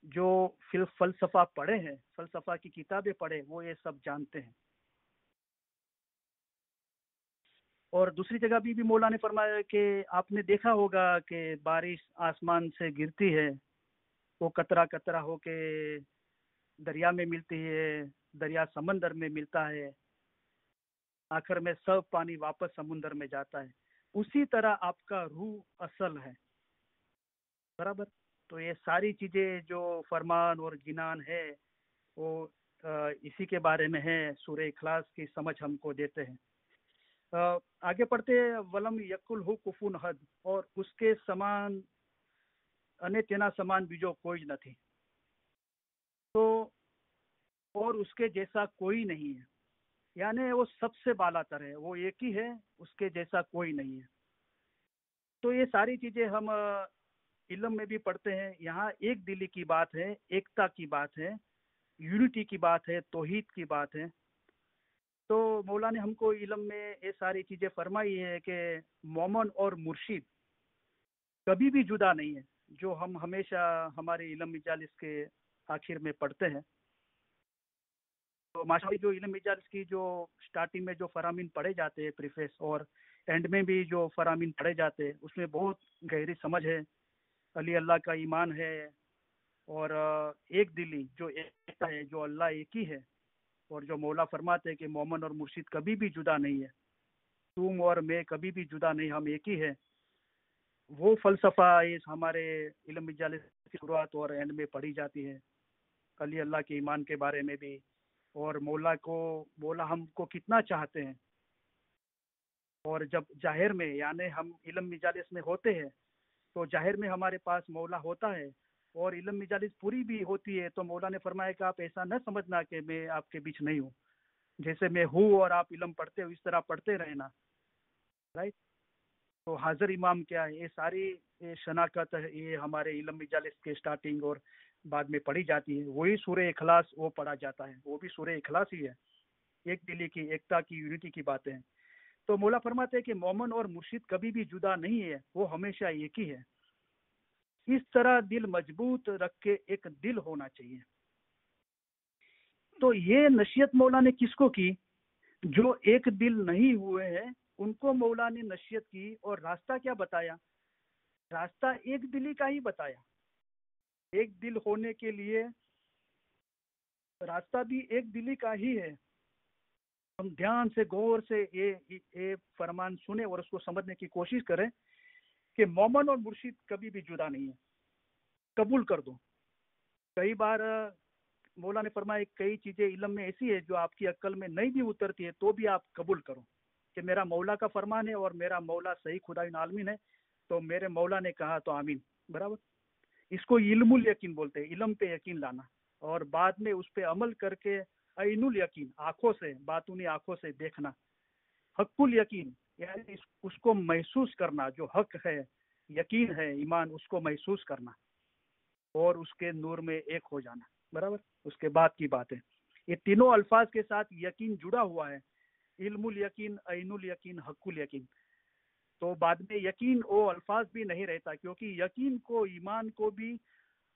جو فلسفہ پڑھے ہیں، فلسفہ کی کتابیں پڑھے، وہ یہ سب جانتے ہیں. اور دوسری جگہ بھی مولا نے فرمایا کہ آپ نے دیکھا ہوگا کہ بارش آسمان سے گرتی ہے، وہ قطرہ قطرہ ہو کے دریا میں ملتی ہے، دریا سمندر میں ملتا ہے، آخر میں سب پانی واپس سمندر میں جاتا ہے. اسی طرح آپ کا روح اصل ہے. برابر. تو یہ ساری چیزیں جو فرمان اور جنان ہے وہ اسی کے بارے میں ہے. سورہ اخلاص کی سمجھ ہم کو دیتے ہیں. آگے پڑھتے ولم یکل ہو کفون حد، اور اس کے سمان انے تینا سمان بیجو کوئی نہ تھی. تو اور اس کے جیسا کوئی نہیں ہے، یعنی وہ سب سے بالا تر ہے، وہ ایک ہی ہے، اس کے جیسا کوئی نہیں ہے. تو یہ ساری چیزیں ہم علم میں بھی پڑھتے ہیں. یہاں ایک دلی کی بات ہے، ایکتا کی بات ہے، یونٹی کی بات ہے، توحید کی بات ہے. تو مولا نے ہم کو علم میں یہ ساری چیزیں فرمائی ہے کہ مومن اور مرشد کبھی بھی جدا نہیں ہے، جو ہم ہمیشہ ہمارے علم مجالس کے آخر میں پڑھتے ہیں. تو ماشاء اللہ جو علم مجالس کی جو سٹارٹنگ میں جو فرامین پڑھے جاتے ہیں پریفیس، اور اینڈ میں بھی جو فرامین پڑھے جاتے ہیں، اس میں بہت گہری سمجھ ہے، علی اللہ کا ایمان ہے، اور ایک دلی جو ایک ہے، جو اللہ ایک ہی ہے. اور جو مولا فرماتے ہیں کہ مومن اور مرشد کبھی بھی جدا نہیں ہے، تم اور میں کبھی بھی جدا نہیں، ہم ایک ہی ہے. وہ فلسفہ اس ہمارے علم مجالس کی شروعات اور اینڈ میں پڑھی جاتی ہے، علی اللہ کے ایمان کے بارے میں بھی، اور مولا ہم کو کتنا چاہتے ہیں. اور جب ظاہر میں یعنی ہم علم مجالس میں ہوتے ہیں تو ظاہر میں ہمارے پاس مولا ہوتا ہے، اور علم مجالس پوری بھی ہوتی ہے تو مولا نے فرمایا کہ آپ ایسا نہ سمجھنا کہ میں آپ کے بیچ نہیں ہوں، جیسے میں ہوں اور آپ علم پڑھتے ہو اس طرح پڑھتے رہنا. رائٹ. تو حاضر امام کیا ہے، یہ ساری یہ شناخت ہے، یہ ہمارے علم مجالس کے سٹارٹنگ اور بعد میں پڑھی جاتی ہے. وہی سورہ اخلاص وہ پڑھا جاتا ہے، وہ بھی سورہ اخلاص ہی ہے. ایک دلی کی، ایکتا کی، یونٹی کی باتیں ہیں. تو مولا فرماتے ہیں کہ مومن اور مرشد کبھی بھی جدا نہیں ہے، وہ ہمیشہ ایک ہی ہے۔ اس طرح دل مضبوط رکھ کے ایک دل ہونا چاہیے۔ تو یہ نصیحت مولا نے کس کو کی؟ جو ایک دل نہیں ہوئے ہیں ان کو مولا نے نصیحت کی، اور راستہ کیا بتایا؟ راستہ ایک دلی کا ہی بتایا۔ ایک دل ہونے کے لیے راستہ بھی ایک دلی کا ہی ہے۔ ہم دھیان سے غور سے یہ فرمان سنیں اور اس کو سمجھنے کی کوشش کریں کہ مومن اور مرشد کبھی بھی جدا نہیں ہے۔ قبول کر دو۔ کئی بار مولا نے فرمایا کئی چیزیں علم میں ایسی ہے جو آپ کی عقل میں نہیں بھی اترتی ہے تو بھی آپ قبول کرو کہ میرا مولا کا فرمان ہے اور میرا مولا صحیح خداوند عالمین ہے، تو میرے مولا نے کہا تو آمین۔ برابر، اس کو علم الیقین بولتے ہیں، علم پہ یقین لانا اور بعد میں اس پہ عمل کر کے عین الیقین، آنکھوں سے، باطنی آنکھوں سے دیکھنا، حق الیقین یعنی اس کو محسوس کرنا، جو حق ہے، یقین ہے، ایمان، اس کو محسوس کرنا اور اس کے نور میں ایک ہو جانا۔ برابر، اس کے بعد کی بات ہے۔ یہ تینوں الفاظ کے ساتھ یقین جڑا ہوا ہے، علم الیقین، عین الیقین، حق الیقین۔ تو بعد میں یقین وہ الفاظ بھی نہیں رہتا، کیونکہ یقین کو، ایمان کو بھی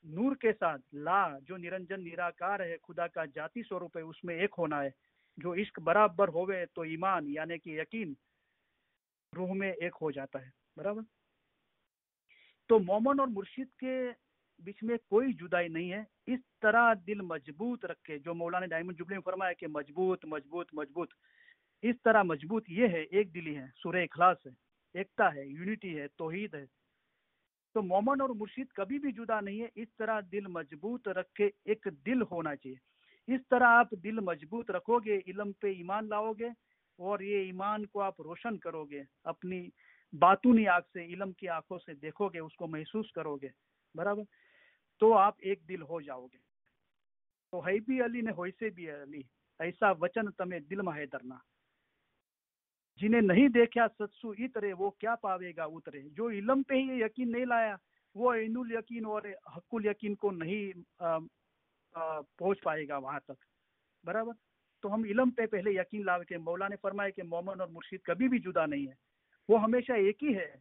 نور کے ساتھ لا، جو نرنجن نراکار ہے، خدا کا ذاتی سوروپ ہے، اس میں ایک ہونا ہے۔ جو عشق برابر ہوئے تو ایمان یعنی کہ یقین روح میں ایک ہو جاتا ہے۔ برابر، تو مومن اور مرشد کے بیچ میں کوئی جدائی نہیں ہے۔ اس طرح دل مضبوط رکھے، جو مولانا ڈائمنڈ جبلی میں فرمایا کہ مضبوط مضبوط مضبوط، اس طرح مضبوط یہ ہے، ایک دلی ہے، سورہ اخلاص ہے، ایکتا ہے، یونٹی ہے، توحید ہے۔ تو مومن اور مرشد کبھی بھی جدا نہیں ہے۔ اس طرح دل مضبوط رکھ کے ایک دل ہونا چاہیے۔ اس طرح آپ دل مضبوط رکھو گے، علم پہ ایمان لاؤ گے اور یہ ایمان کو آپ روشن کرو گے، اپنی باطنی آنکھ سے، علم کی آنکھوں سے دیکھو گے، اس کو محسوس کرو گے۔ برابر، تو آپ ایک دل ہو جاؤ گے۔ تو ہے بھی علی نے ہوئی سے بھی علی، ایسا وچن تمہیں دل میں ہے درنا۔ جنہیں نہیں دیکھا ستسو اترے، وہ کیا پاوے گا اترے۔ جو علم پہ ہی یقین نہیں لایا وہ عین الیقین اور حق الیقین کو نہیں پہنچ پائے گا وہاں تک۔ برابر، تو ہم علم پہ پہلے یقین لا کے، مولا نے فرمایا کہ مومن اور مرشد کبھی بھی جدا نہیں ہے، وہ ہمیشہ ایک ہی ہے۔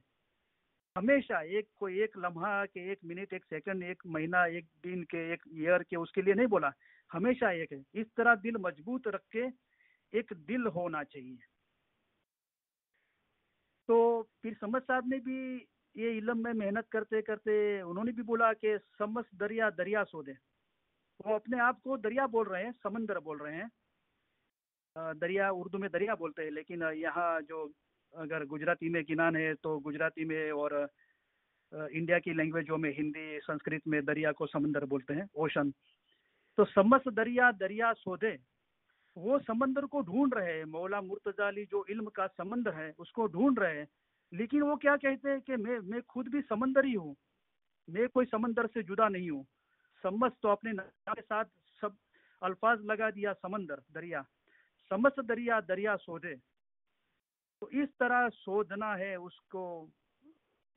ہمیشہ ایک، کوئی ایک لمحہ کے، ایک منٹ، ایک سیکنڈ، ایک مہینہ، ایک دن کے، ایک ایئر کے، اس کے لیے نہیں بولا، ہمیشہ ایک ہے۔ اس طرح دل مضبوط رکھ کے ایک دل ہونا چاہیے۔ تو پھر سمجھ صاحب نے بھی یہ علم میں محنت کرتے کرتے انہوں نے بھی بولا کہ سمجھ دریا دریا سو دے۔ وہ اپنے آپ کو دریا بول رہے ہیں، سمندر بول رہے ہیں۔ دریا اردو میں دریا بولتے ہیں، لیکن یہاں جو اگر گجراتی میں گنان ہے تو گجراتی میں اور انڈیا کی لینگویجوں میں، ہندی، سنسکرت میں دریا کو سمندر بولتے ہیں، اوشن۔ تو سمجھ دریا دریا سو دے، وہ سمندر کو ڈھونڈ رہے ہیں۔ مولا مرتضی علی جو علم کا سمندر ہے اس کو ڈھونڈ رہے ہیں، لیکن وہ کیا کہتے ہیں کہ میں خود بھی سمندر ہی ہوں، میں کوئی سمندر سے جدا نہیں ہوں۔ سمجھ تو اپنے نام کے ساتھ سب الفاظ لگا دیا، سمندر، دریا، سمجھ دریا دریا سو دے۔ تو اس طرح سوچنا ہے، اس کو،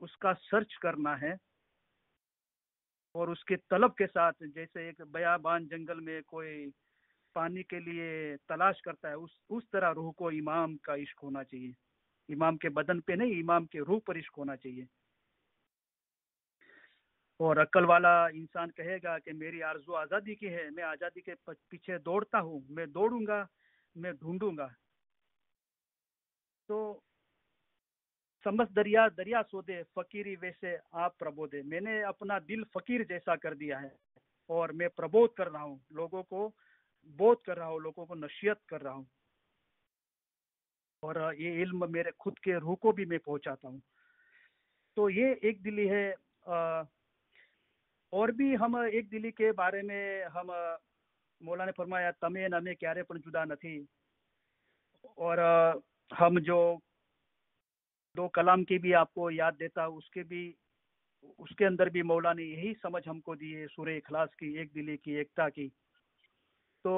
اس کا سرچ کرنا ہے اور اس کے طلب کے ساتھ، جیسے ایک بیابان جنگل میں کوئی پانی کے لیے تلاش کرتا ہے، اس طرح روح کو امام کا عشق ہونا چاہیے۔ امام کے بدن پہ نہیں، امام کے روح پر عشق ہونا چاہیے۔ اور عقل والا انسان کہے گا کہ میری آرزو آزادی کی ہے، میں آزادی کے پیچھے دوڑتا ہوں، میں دوڑوں گا، میں ڈھونڈوں گا۔ تو سمجھ دریا دریا سو دے، فقیری ویسے آپ پربو دے۔ میں نے اپنا دل فقیر جیسا کر دیا ہے اور میں پربوت کر رہا ہوں، لوگوں کو بوت کر رہا ہوں، لوگوں کو نصیحت کر رہا ہوں، اور یہ علم میرے خود کے روح کو بھی میں پہنچاتا ہوں۔ تو یہ ایک دلی ہے۔ اور بھی ہم ایک دلی کے بارے میں ہم مولا نے فرمایا تمہیں نمے کیارے پر جدا نہ تھی، اور ہم جو دو کلام کی بھی آپ کو یاد دیتا ہوں، اس کے اندر بھی مولا نے یہی سمجھ ہم کو دی ہے، سورہ اخلاص کی، ایک دلی کی، ایکتا کی۔ تو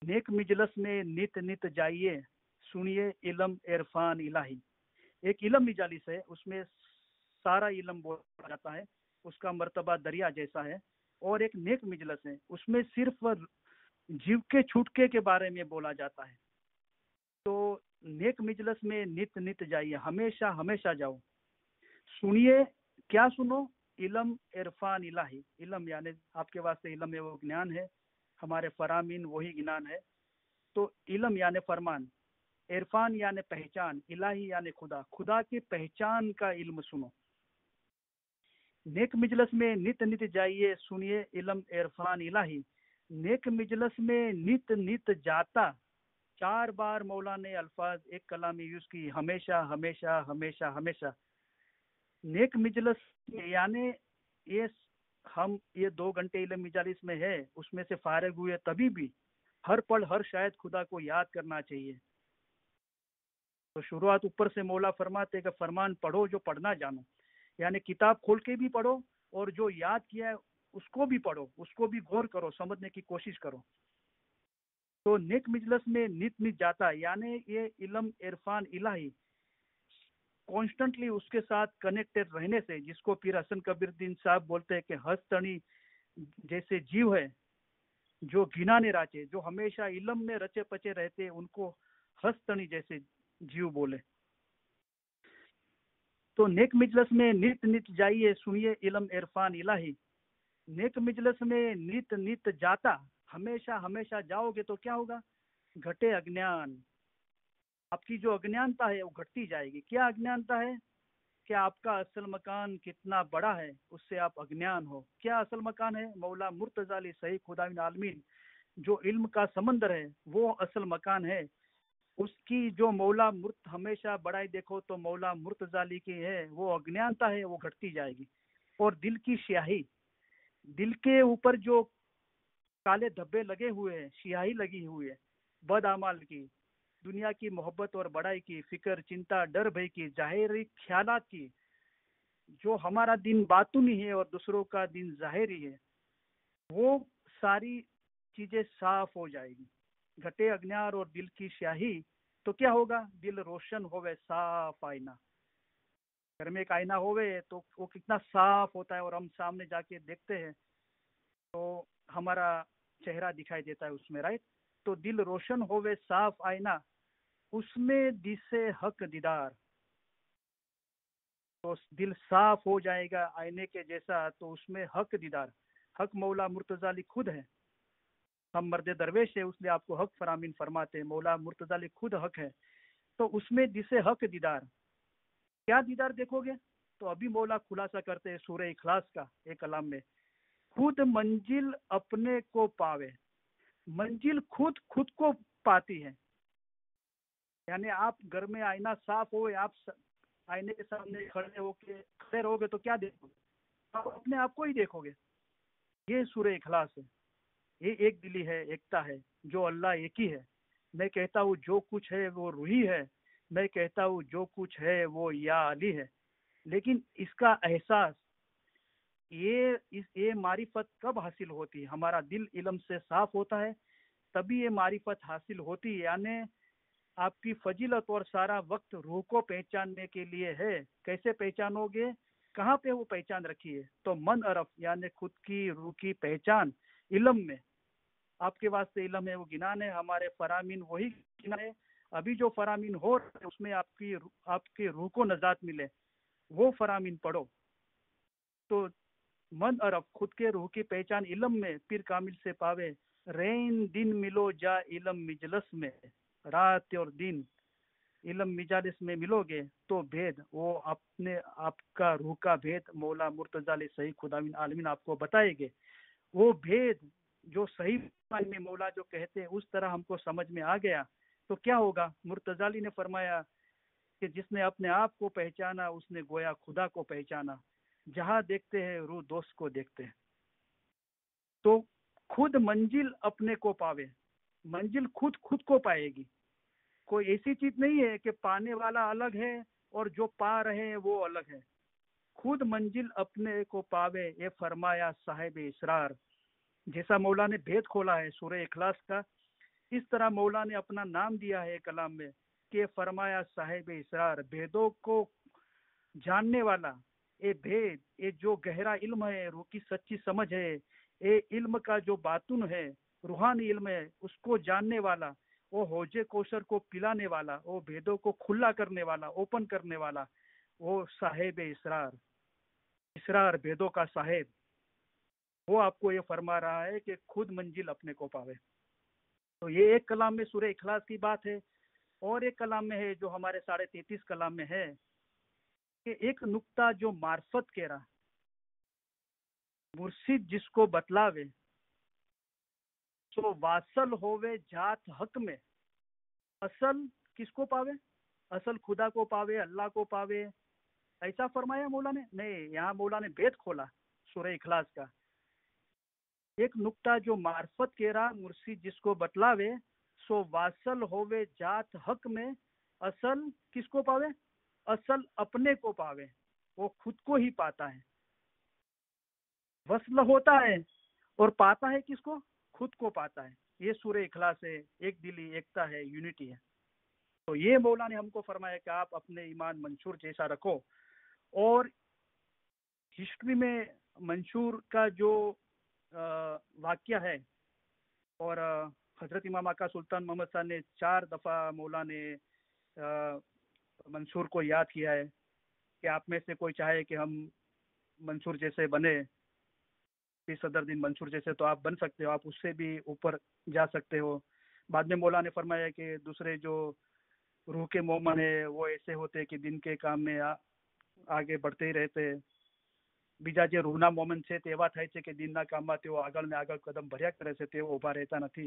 نیک مجلس میں نت نت جائیے، سنیے علم عرفان الہی۔ ایک علم مجالس ہے، اس میں سارا علم بولا جاتا ہے، اس کا مرتبہ دریا جیسا ہے۔ اور ایک نیک مجلس ہے، اس میں صرف جیو کے چھٹکے کے بارے میں بولا جاتا ہے۔ تو نیک مجلس میں نت نت جائیے، ہمیشہ ہمیشہ جاؤ. سنیے، کیا سنو؟ علم عرفان الہی. علم یعنی آپ کے واسطے علم ہے وہ گنان ہے، ہمارے فرامین وہی گنان ہے. تو علم یعنی فرمان، عرفان یعنی پہچان، الہی یعنی خدا، خدا کی پہچان کا علم سنو. نیک مجلس میں نت نت جائیے، سنیے علم عرفان الہی. نیک مجلس میں نت نت جاتا، 4 بار مولا نے الفاظ ایک کلام میں یوز کی، ہمیشہ ہمیشہ ہمیشہ ہمیشہ. نیک مجلس میں یعنی ہم یہ 2 گھنٹے علم مجالس میں ہے، اس میں سے فارغ ہوئے تبھی بھی ہر پل ہر شاید خدا کو یاد کرنا چاہیے. تو شروعات اوپر سے مولا فرماتے کہ فرمان پڑھو جو پڑھنا جانو، یعنی کتاب کھول کے بھی پڑھو اور جو یاد کیا ہے اس کو بھی پڑھو، اس کو بھی غور کرو، سمجھنے کی کوشش کرو. تو نیک مجلس میں نت نت جاتا یعنی یہ علم عرفان الہی کانسٹنٹلی اس کے ساتھ کنیکٹڈ رہنے سے، جس کو پیر حسن کبیر الدین صاحب بولتے ہیں کہ ہستنی جیسے جیو ہے جو گنا نے راچے، جو ہمیشہ علم میں رچے پچے رہتے، ان کو ہستنی جیسے جیو بولے. تو نیک مجلس میں نت نت جائیے، سنیے علم عرفان الہی. نیک مجلس میں نت نت جاتا، ہمیشہ ہمیشہ جاؤ گے تو کیا ہوگا؟ گھٹے اگنان. آپ کی جو اگنانتا ہے وہ گھٹتی جائے گی. کیا اگنانتا ہے؟ کہ آپ کا اصل مکان کتنا بڑا ہے اس سے آپ اگنان ہو. کیا اصل مکان ہے؟ مولا مرتضی علی صحیح خداوند عالمین جو علم کا سمندر ہے وہ اصل مکان ہے. اس کی جو مولا ہمیشہ بڑائی دیکھو تو مولا مرتضی علی کی ہے، وہ اگنانتا ہے وہ گھٹتی جائے گی. اور دل کی سیاہی، دل کے اوپر جو کالے دھبے لگے ہوئے ہیں، سیاہی لگی ہوئی ہے بد اعمال کی، دنیا کی محبت اور بڑائی کی، فکر چنتا ڈر بھے کی، ظاہری خیالات کی، جو ہمارا دن باطنی ہے اور دوسروں کا دن ظاہری ہے، وہ ساری چیزیں صاف ہو جائے گی. گھٹے اگنیار اور دل کی سیاہی تو کیا ہوگا؟ دل روشن ہوئے، صاف آئینہ. گھر میں ایک آئینہ ہوئے تو وہ کتنا صاف ہوتا ہے، اور ہم سامنے جا کے دیکھتے ہیں تو ہمارا چہرہ دکھائی دیتا ہے اس میں، رائٹ. تو دل روشن ہوئے، صاف آئینہ، اس میں دسے حق دیدار. تو دل صاف ہو جائے گا آئینے کے جیسا، تو اس میں حق دیدار. حق مولا مرتضی علی خود ہے. ہم مرد درویش ہے اس لیے آپ کو حق فرامین فرماتے، مولا مرتضی علی خود حق ہے. تو اس میں دسے حق دیدار. کیا دیدار دیکھو گے؟ تو ابھی مولا خلاصہ کرتے ہیں سورہ اخلاص کا ایک کلام میں، خود منزل اپنے کو پاوے. منزل خود خود کو پاتی ہے. یعنی آپ گھر میں آئینہ صاف ہو، آپ آئینے کے سامنے کھڑے رہو گے تو کیا دیکھو گے؟ آپ اپنے آپ کو ہی دیکھو گے. یہ سورہ اخلاص ہے. یہ ایک دلی ہے، ایکتا ہے، جو اللہ ایک ہی ہے. میں کہتا ہوں جو کچھ ہے وہ روحی ہے، میں کہتا ہوں جو کچھ ہے وہ یا علی ہے. لیکن اس کا احساس، یہ معرفت کب حاصل ہوتی ہے؟ ہمارا دل علم سے صاف ہوتا ہے تبھی یہ معرفت حاصل ہوتی ہے. یعنی آپ کی فضیلت اور سارا وقت روح کو پہچاننے کے لیے ہے. کیسے پہچانو گے؟ کہاں پہ وہ پہچان رکھی ہے؟ تو من عرف یعنی خود کی روح کی پہچان علم میں. آپ کے واسطے علم ہے وہ گنان ہے، ہمارے فرامین وہی گنان ہے. ابھی جو فرامین ہو رہے ہیں اس میں آپ کی روح کو نجات ملے، وہ فرامین پڑھو. تو من عرف خود کے روح کی پہچان علم میں، پیر کامل سے پاوے. رین دن ملو جا علم مجلس میں، رات اور دن علم مجالس میں ملو گے تو بھید، وہ اپنے آپ کا روح کا بھید مولا مرتضی علیہ صحیح خداوند عالمین آپ کو بتائے گے. وہ بھید جو صحیح معنی میں مولا جو کہتے ہیں اس طرح ہم کو سمجھ میں آ گیا تو کیا ہوگا؟ مرتضی علی نے فرمایا کہ جس نے اپنے آپ کو پہچانا اس نے گویا خدا کو پہچانا. جہاں دیکھتے ہیں روح دوست کو دیکھتے ہیں. تو خود منزل اپنے کو پاوے. منزل خود خود کو پائے گی. کوئی ایسی چیز نہیں ہے کہ پانے والا الگ ہے اور جو پا رہے ہیں وہ الگ ہے. خود منزل اپنے کو پاوے، یہ فرمایا صاحب اسرار. جیسا مولا نے بھید کھولا ہے سورہ اخلاص کا، اس طرح مولا نے اپنا نام دیا ہے کلام میں کہ فرمایا صاحب اسرار، بھیدوں کو جاننے والا. یہ بھید، یہ جو گہرا علم ہے، روح کی سچی سمجھ ہے، یہ علم کا جو باطن ہے، روحانی علم ہے، اس کو جاننے والا. وہ ہوجے کوثر کو پلانے والا، وہ بھیدوں کو کھلا کرنے والا، اوپن کرنے والا، وہ صاحب اسرار، اسرار بھیدوں کا صاحب، وہ آپ کو یہ فرما رہا ہے کہ خود منزل اپنے کو پاوے۔ تو یہ ایک کلام میں سورہ اخلاص کی بات ہے، اور ایک کلام میں ہے جو ہمارے 33.5 کلام میں ہے کہ ایک نقطہ جو معرفت کہہ رہا، مرشد جس کو بتلاوے سو واصل ہووے جات حق میں، اصل کس کو پاوے؟ اصل خدا کو پاوے، اللہ کو پاوے، ایسا فرمایا مولا نے؟ نہیں، یہاں مولا نے بیت کھولا سورہ اخلاص کا۔ ایک نقطہ جو معرفت کہہ رہا، مرشد جس کو بتلاوے سو واصل ہووے جات حق میں، اصل کس کو پاوے؟ اصل اپنے کو پاوے، وہ خود کو ہی پاتا ہے، وصل ہوتا ہے اور پاتا ہے کس کو؟ خود کو پاتا ہے۔ یہ سورہ اخلاص ہے، ایک دلی، ایکتا ہے، یونٹی ہے۔ تو یہ مولا نے ہم کو فرمایا کہ آپ اپنے ایمان منشور جیسا رکھو۔ اور ہسٹری میں منشور کا جو واقعہ ہے، اور حضرت امام آقا سلطان محمد صاحب نے 4 دفعہ مولا نے منصور کو یاد کیا ہے کہ آپ میں سے کوئی چاہے کہ ہم منصور جیسے بنے، صدر دن منصور جیسے، تو آپ بن سکتے ہو، آپ اس سے بھی اوپر جا سکتے ہو۔ بعد میں مولا نے فرمایا کہ دوسرے جو روح کے مومن ہے وہ ایسے ہوتے کہ دن کے کام میں آگے بڑھتے ہی رہتے، બીજા જે રૂહના મોમેન છે તેવા થાય છે કે દિનના કામમાં તેઓ આગળ ને આગળ કદમ ભર્યા કરે છે, તેઓ ઊભા રહેતા નથી।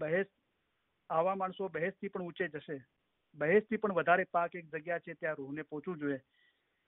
બહેસ, આવા માણસો બહેસથી પણ ઊંચે જશે, બહેસથી પણ વધારે પાક એક જગ્યા છે ત્યાં રૂહને પહોંચવું જોઈએ।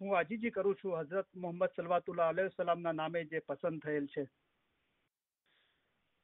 હું આજીજી કરું છું હઝરત મોહમ્મદ સલ્લલ્લાહુ અલૈહિ વસલ્લમના નામે જે પસંદ થયેલ છે.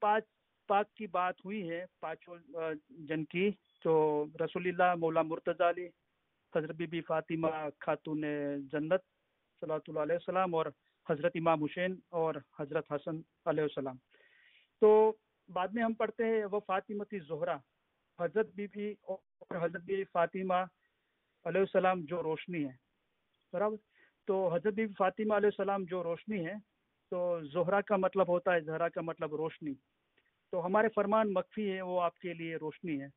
5 پاک کی بات ہوئی ہے پانچوں جن کی، تو رسول اللہ، مولا مرتضی علی، حضرت بی بی فاطمہ خاتون جنت صلی اللہ علیہ وسلم، اور حضرت امام حسین اور حضرت حسن علیہ السلام. تو بعد میں ہم پڑھتے ہیں وہ فاطمتی زہرا، حضرت بی بی اور حضرت بی بی فاطمہ علیہ السلام جو روشنی ہے. برابر. تو حضرت بی بی فاطمہ علیہ السلام جو روشنی ہے، تو زہرا کا مطلب ہوتا ہے، زہرا کا مطلب روشنی. تو ہمارے فرمان مخفی ہے، وہ آپ کے لیے روشنی ہے،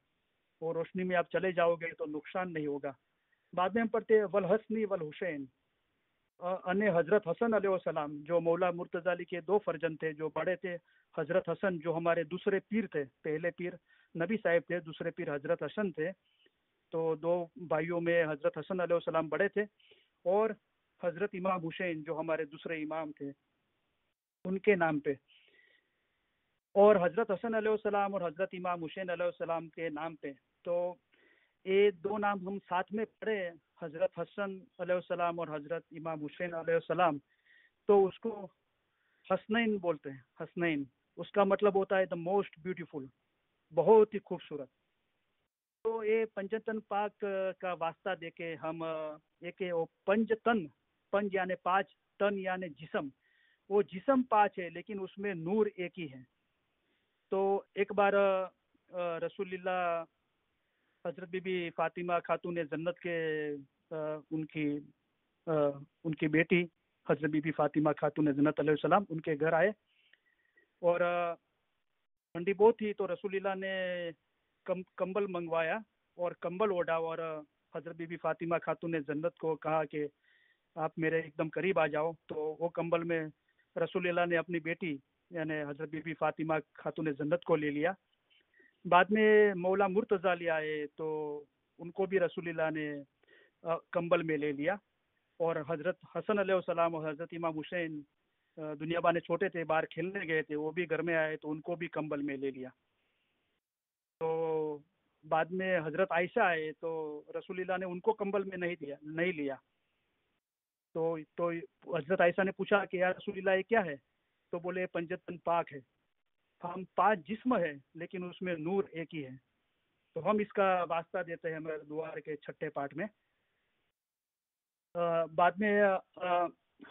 وہ روشنی میں آپ چلے جاؤ گے تو نقصان نہیں ہوگا. بعد میں ہم پڑھتے ہیں والحسنی والحسین، ان حضرت حسن علیہ السلام جو مولا مرتضی علی کے دو فرزند تھے، جو بڑے تھے حضرت حسن جو ہمارے دوسرے پیر تھے، پہلے پیر نبی صاحب تھے، دوسرے پیر حضرت حسن تھے. تو دو بھائیوں میں حضرت حسن علیہ السلام بڑے تھے، اور حضرت امام حسین جو ہمارے دوسرے امام تھے ان کے نام پہ. اور حضرت حسن علیہ السلام اور حضرت امام حسین علیہ السلام کے نام پہ. تو یہ دو نام ہم ساتھ میں پڑھے، حضرت حسن علیہ السلام اور حضرت امام حسین علیہ السلام، تو اس کو حسنین بولتے ہیں. حسنین اس کا مطلب ہوتا ہے دا موسٹ بیوٹیفل، بہت ہی خوبصورت. تو یہ پنجتن پاک کا واسطہ دے کے ہم ایک پنج تن، پنج یعنی پانچ، تن یعنی جسم، وہ جسم پانچ ہے لیکن اس میں نور ایک ہی ہے. تو ایک بار رسول اللہ حضرت بی بی فاطمہ خاتون جنت کے ان کی بیٹی حضرت بی بی فاطمہ خاتون جنت علیہ السلام ان کے گھر آئے، اور ٹھنڈی بہت تھی، تو رسول اللہ نے کمبل منگوایا اور کمبل اوڑھا، اور حضرت بی بی فاطمہ خاتون جنت کو کہا کہ آپ میرے ایک دم قریب آ جاؤ. تو وہ کمبل میں رسول اللہ نے اپنی بیٹی یعنی حضرت بی بی فاطمہ خاتون جنت کو لے لیا. بعد میں مولا مرتضی علی آئے تو ان کو بھی رسول اللہ نے کمبل میں لے لیا. اور حضرت حسن علیہ السلام اور حضرت امام حسین دنیا بانے چھوٹے تھے، باہر کھیلنے گئے تھے، وہ بھی گھر میں آئے تو ان کو بھی کمبل میں لے لیا. تو بعد میں حضرت عائشہ آئے تو رسول اللہ نے ان کو کمبل میں نہیں لیا. تو حضرت عائشہ نے پوچھا کہ یا رسول اللہ یہ کیا ہے؟ تو بولے پنجتن پاک ہے، ہم پانچ جسم ہے لیکن اس میں نور ایک ہی ہے. تو ہم اس کا واسطہ دیتے ہیں ہمارے دوار کے چھٹے پاٹ میں. بعد میں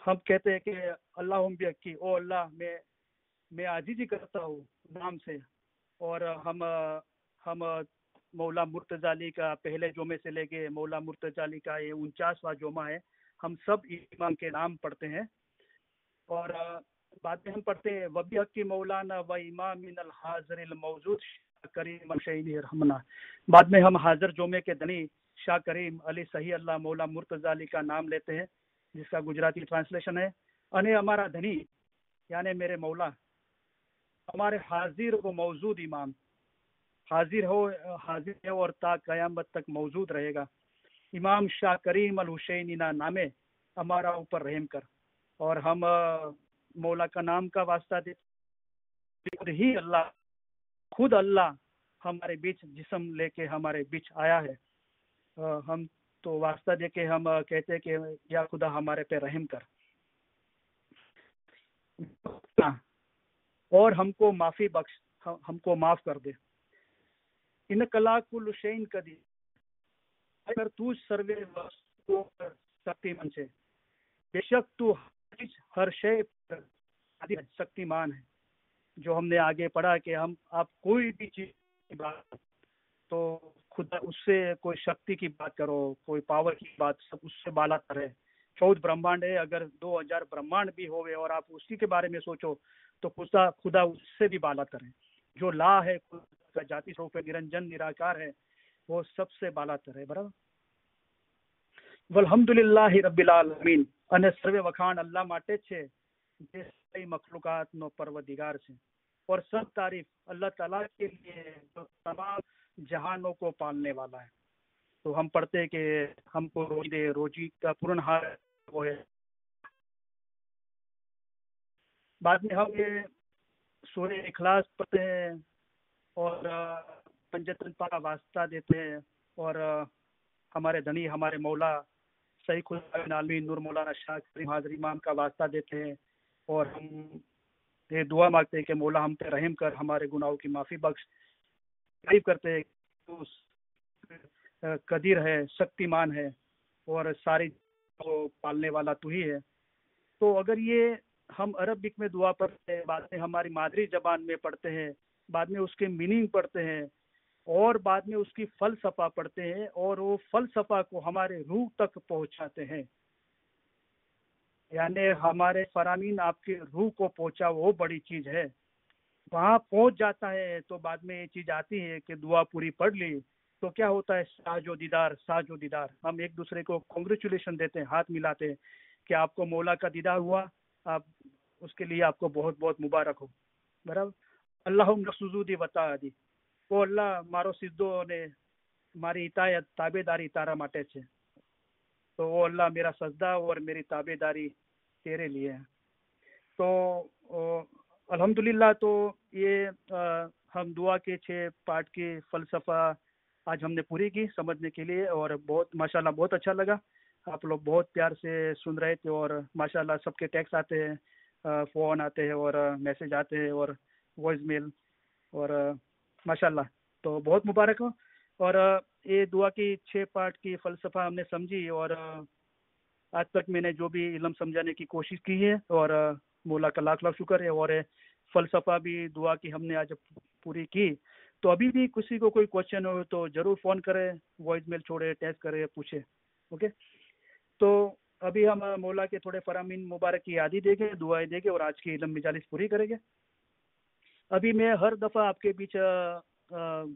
ہم کہتے ہیں کہ اللہ کی، او اللہ میں عاجزی کرتا ہوں نام سے. اور ہم مولا مرتضی علی کا پہلے جمعے سے لے کے مولا مرتضی علی کا یہ 49واں جمعہ ہے، ہم سب امام کے نام پڑھتے ہیں. اور بعد میں ہم پڑھتے ہیں وبی حق کی مولانا و امام من الحاضر الموجود کریم شہید رحمنا. بعد میں ہم حاضر جمعے کے دنی شاہ کریم علی صحیح اللہ مولا مرتضی علی کا نام لیتے ہیں، جس کا گجراتی ٹرانسلیشن ہے انے ہمارا دھنی یعنی میرے مولا، ہمارے حاضر و موجود امام، حاضر ہے اور تا قیامت تک موجود رہے گا، امام شاہ کریم الحسینی نامے ہمارا اوپر رحم کر. اور ہم مولا کا نام کا واسطہ دیتے ہی خود اللہ ہمارے بیچ جسم لے کے ہمارے بیچ آیا ہے. ہم تو واسطہ دے کے ہم کہتے کہ یا خدا ہمارے پہ رحم کر اور ہم کو معافی بخش، ہم کو معاف کر دے. ان کلا کل شین کدی اگر تو سروے شکتی من سے، بے شک تو ہر شے شکتی مان ہے. جو ہم نے آگے پڑھا کہ آپ کوئی بھی چیز کی بات تو خدا اس سے کوئی شکتی کی بات کرو، کوئی پاور کی بات، سب اس سے بالا تر ہے. 14 برہمانڈ ہے، اگر 2000 برہمانڈ بھی ہوئے اور آپ اسی کے بارے میں سوچو تو خدا اس سے بھی بالا تر ہے. جو لا ہے جاتی سوپ نرنجن نراکار ہے، وہ سب سے بالا تر ہے. برابر. والحمدللہ رب العالمین અને સર્વે વખાણ અલ્લાહ માટે છે જે સર્વે મખલુકાતનો પરવરદિગાર છે. اور سب تعریف اللہ تعالیٰ کے لیے جو تمام جہانوں کو پالنے والا ہے. تو ہم پڑھتے ہیں کہ ہم کو روزی دے، روزی کا پورنہار وہ ہے. بعد میں ہم یہ سورہ اخلاص پڑھتے ہیں اور پنجتن پاک کا واسطہ دیتے ہیں، اور ہمارے دھنی ہمارے مولا شیخ العالمین نور مولانا شاہ کریم حاضر امام کا واسطہ دیتے ہیں. اور ہم یہ دعا مانگتے ہیں کہ مولا ہم پہ رحم کر، ہمارے گناہوں کی معافی بخش. تعریف کرتے ہیں تو قدیر ہے، شکتیمان ہے، اور ساری کو پالنے والا تو ہی ہے. تو اگر یہ ہم عربک میں دعا پڑھتے ہیں، بعد میں ہماری مادری زبان میں پڑھتے ہیں، بعد میں اس کے میننگ پڑھتے ہیں، اور بعد میں اس کی فلسفہ پڑھتے ہیں، اور وہ فلسفہ کو ہمارے روح تک پہنچاتے ہیں، یعنی ہمارے فرامین آپ کے روح کو پہنچا، وہ بڑی چیز ہے. وہاں پہنچ جاتا ہے تو بعد میں یہ چیز آتی ہے کہ دعا پوری پڑھ لی تو کیا ہوتا ہے، ساج و دیدار، ساج و دیدار. ہم ایک دوسرے کو کنگریچولیشن دیتے ہیں، ہاتھ ملاتے ہیں کہ آپ کو مولا کا دیدار ہوا، آپ اس کے لیے آپ کو بہت بہت مبارک ہو. برابر. اللہم سجودی وطا دی، وہ اللہ مارو سجدو نے મારી ઇતાયત તાબેદારી તારા માટે છે. تو وہ اللہ میرا سجدہ اور میری تابعداری تیرے لیے ہے. تو الحمدللہ، تو یہ ہم دعا کے 6 پارٹ کی فلسفہ آج ہم نے پوری کی سمجھنے کے لیے، اور بہت ماشاءاللہ بہت اچھا لگا. آپ لوگ بہت پیار سے سن رہے تھے، اور ماشاءاللہ سب کے ٹیکس آتے ہیں، فون آتے ہیں، اور میسج آتے ہیں، اور وائس میل، اور ماشاءاللہ تو بہت مبارک ہو. اور یہ دعا کی 6 پارٹ کی فلسفہ ہم نے سمجھی، اور آج تک میں نے جو بھی علم سمجھانے کی کوشش کی ہے، اور مولا کا لاکھ لاکھ شکر ہے. اور فلسفہ بھی دعا کی ہم نے آج پوری کی. تو ابھی بھی کسی کو کوئی کوشچن ہو تو ضرور فون کرے، وائس میل چھوڑے، ٹیکسٹ کرے، پوچھے. اوکے. تو ابھی ہم مولا کے تھوڑے فرامین مبارک کی یادی دیں گے، دعائیں دیں گے، اور آج کی علم مجالس پوری کریں گے. ابھی میں ہر دفعہ آپ کے بیچ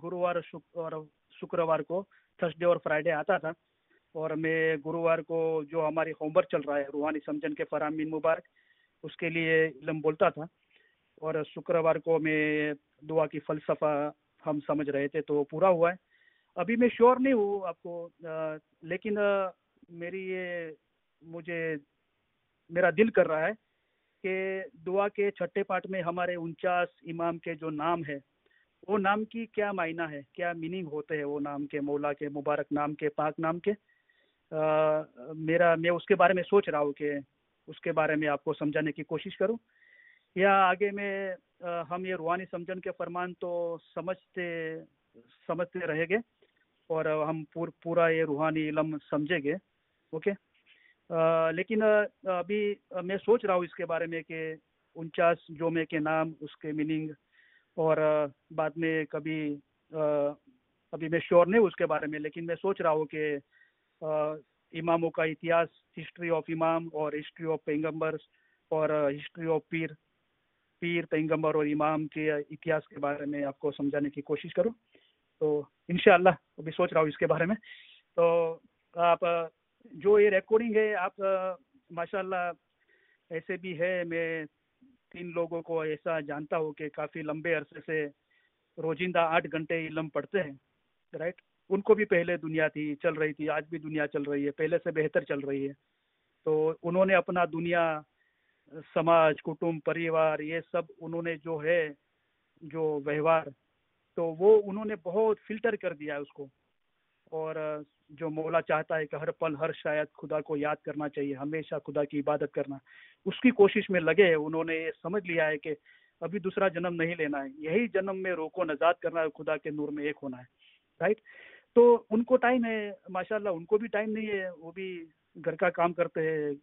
گرووار اور شکروار کو، تھرسڈے اور فرائیڈے آتا تھا، اور میں گرووار کو جو ہماری ہوم ورک چل رہا ہے روحانی سمجھن کے فرامین مبارک، اس کے لیے علم بولتا تھا. اور شکروار کو میں دعا کی فلسفہ ہم سمجھ رہے تھے، تو پورا ہوا ہے. ابھی میں شیور نہیں ہوں آپ کو، لیکن مجھے میرا دل کر رہا ہے کہ دعا کے 6 پارٹ میں ہمارے 49 امام کے جو نام ہے، وہ نام کی کیا معنی ہے، کیا میننگ ہوتے ہیں وہ نام کے، مولا کے مبارک نام کے، پاک نام کے. میں اس کے بارے میں سوچ رہا ہوں کہ اس کے بارے میں آپ کو سمجھانے کی کوشش کروں، یا آگے میں ہم یہ روحانی سمجھن کے فرمان تو سمجھتے رہیں گے، اور ہم پورا یہ روحانی علم سمجھیں گے. اوکے. لیکن ابھی میں سوچ رہا ہوں اس کے بارے میں کہ 49 جومے کے نام، اس کے میننگ، اور بعد میں کبھی ابھی میں شیور نہیں ہوں اس کے بارے میں، لیکن میں سوچ رہا ہوں کہ اماموں کا اتہاس، ہسٹری آف امام، اور ہسٹری آف پیغمبر، اور ہسٹری آف پیر پیغمبر اور امام کے اتہاس کے بارے میں آپ کو سمجھانے کی کوشش کروں. تو انشاءاللہ ابھی سوچ رہا ہوں اس کے بارے میں. تو آپ جو یہ ریکارڈنگ ہے، آپ ماشاءاللہ ایسے بھی ہے، میں 3 لوگوں کو ایسا جانتا ہوں کہ کافی لمبے عرصے سے روزندہ 8 گھنٹے علم پڑھتے ہیں، رائٹ. ان کو بھی پہلے دنیا چل رہی تھی، آج بھی دنیا چل رہی ہے، پہلے سے بہتر چل رہی ہے. تو انہوں نے اپنا دنیا، سماج، کٹمب، پریوار، یہ سب انہوں نے جو ہے، جو ویوہار، تو وہ انہوں نے بہت فلٹر کر دیا ہے اس کو. اور جو مولا چاہتا ہے کہ ہر پل ہر شاید خدا کو یاد کرنا چاہیے، ہمیشہ خدا کی عبادت کرنا، اس کی کوشش میں لگے. انہوں نے یہ سمجھ لیا ہے کہ ابھی دوسرا جنم نہیں لینا ہے، یہی جنم میں روح کو نجات کرنا ہے، خدا کے نور میں ایک ہونا ہے، رائٹ. تو ان کو ٹائم ہے ماشاءاللہ، ان کو بھی ٹائم نہیں ہے، وہ بھی گھر کا کام کرتے ہیں،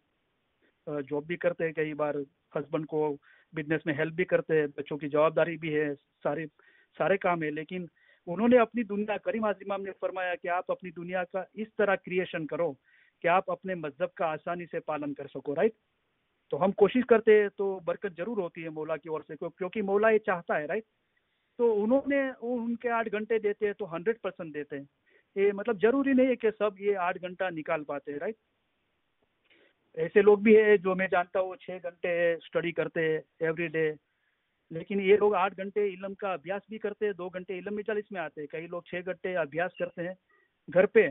جاب بھی کرتے ہیں، کئی بار ہسبینڈ کو بزنس میں ہیلپ بھی کرتے ہیں، بچوں کی جوابداری بھی ہے، سارے کام ہے. لیکن انہوں نے اپنی دنیا، کریم حضرت امام نے فرمایا کہ آپ اپنی دنیا کا اس طرح کریشن کرو کہ آپ اپنے مذہب کا آسانی سے پالن کر سکو، رائٹ. تو ہم کوشش کرتے ہیں تو برکت ضرور ہوتی ہے مولا کی اور سے، کیونکہ مولا یہ چاہتا ہے، رائٹ. تو انہوں نے ان کے 8 گھنٹے دیتے ہیں تو 100% دیتے ہیں. یہ مطلب ضروری نہیں ہے کہ سب یہ 8 گھنٹہ نکال پاتے ہیں، رائٹ. ایسے لوگ بھی ہیں جو میں جانتا ہوں 6 گھنٹے اسٹڈی کرتے ہیں ایوری ڈے، لیکن یہ لوگ 8 گھنٹے علم کا ابھیاس بھی کرتے ہیں، 2 گھنٹے علم مجالس میں آتے ہیں. کئی لوگ 6 گھنٹے ابھیاس کرتے ہیں گھر پہ،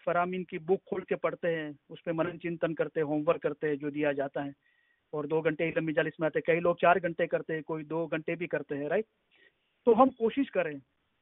فرامین کی بک کھول کے پڑھتے ہیں، اس پہ منن چنتن کرتے ہیں، ہوم ورک کرتے ہیں جو دیا جاتا ہے، اور 2 گھنٹے علم مجالس میں آتے ہیں. کئی لوگ 4 گھنٹے کرتے ہیں، کوئی 2 گھنٹے بھی کرتے ہیں، رائٹ. تو ہم کوشش کریں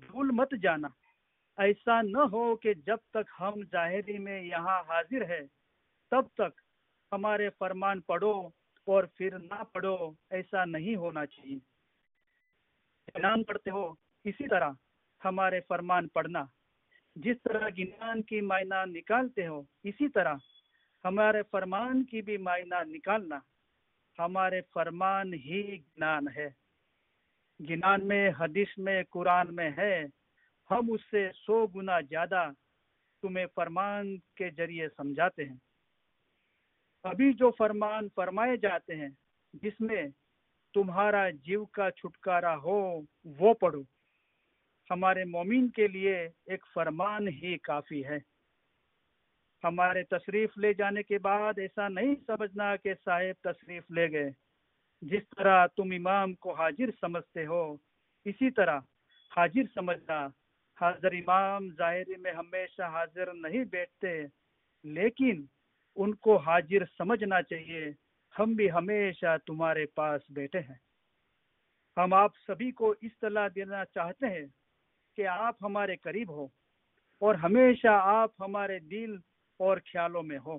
بھول مت جانا، ایسا نہ ہو کہ جب تک ہم ظاہری میں یہاں حاضر ہے تب تک ہمارے فرمان پڑھو اور پھر نہ پڑھو، ایسا نہیں ہونا چاہیے۔ اعلان پڑھتے ہو اسی طرح ہمارے فرمان پڑھنا، جس طرح گنان کی معنی نکالتے ہو اسی طرح ہمارے فرمان کی بھی معنی نکالنا۔ ہمارے فرمان ہی گنان ہے، گنان میں، حدیث میں، قرآن میں ہے۔ ہم اس سے 100 گنا زیادہ تمہیں فرمان کے ذریعے سمجھاتے ہیں۔ ابھی جو فرمان فرمائے جاتے ہیں جس میں تمہارا جیو کا چھٹکارا ہو وہ پڑھو۔ ہمارے مومن کے لیے ایک فرمان ہی کافی ہے۔ ہمارے تشریف لے جانے کے بعد ایسا نہیں سمجھنا کہ صاحب تشریف لے گئے۔ جس طرح تم امام کو حاضر سمجھتے ہو اسی طرح حاضر سمجھنا۔ حاضر امام ظاہری میں ہمیشہ حاضر نہیں بیٹھتے، لیکن ان کو حاضر سمجھنا چاہیے۔ ہم بھی ہمیشہ تمہارے پاس بیٹھے ہیں۔ ہم آپ سبھی کو اطلاع دینا چاہتے ہیں کہ آپ ہمارے قریب ہو اور ہمیشہ آپ ہمارے دل اور خیالوں میں ہو۔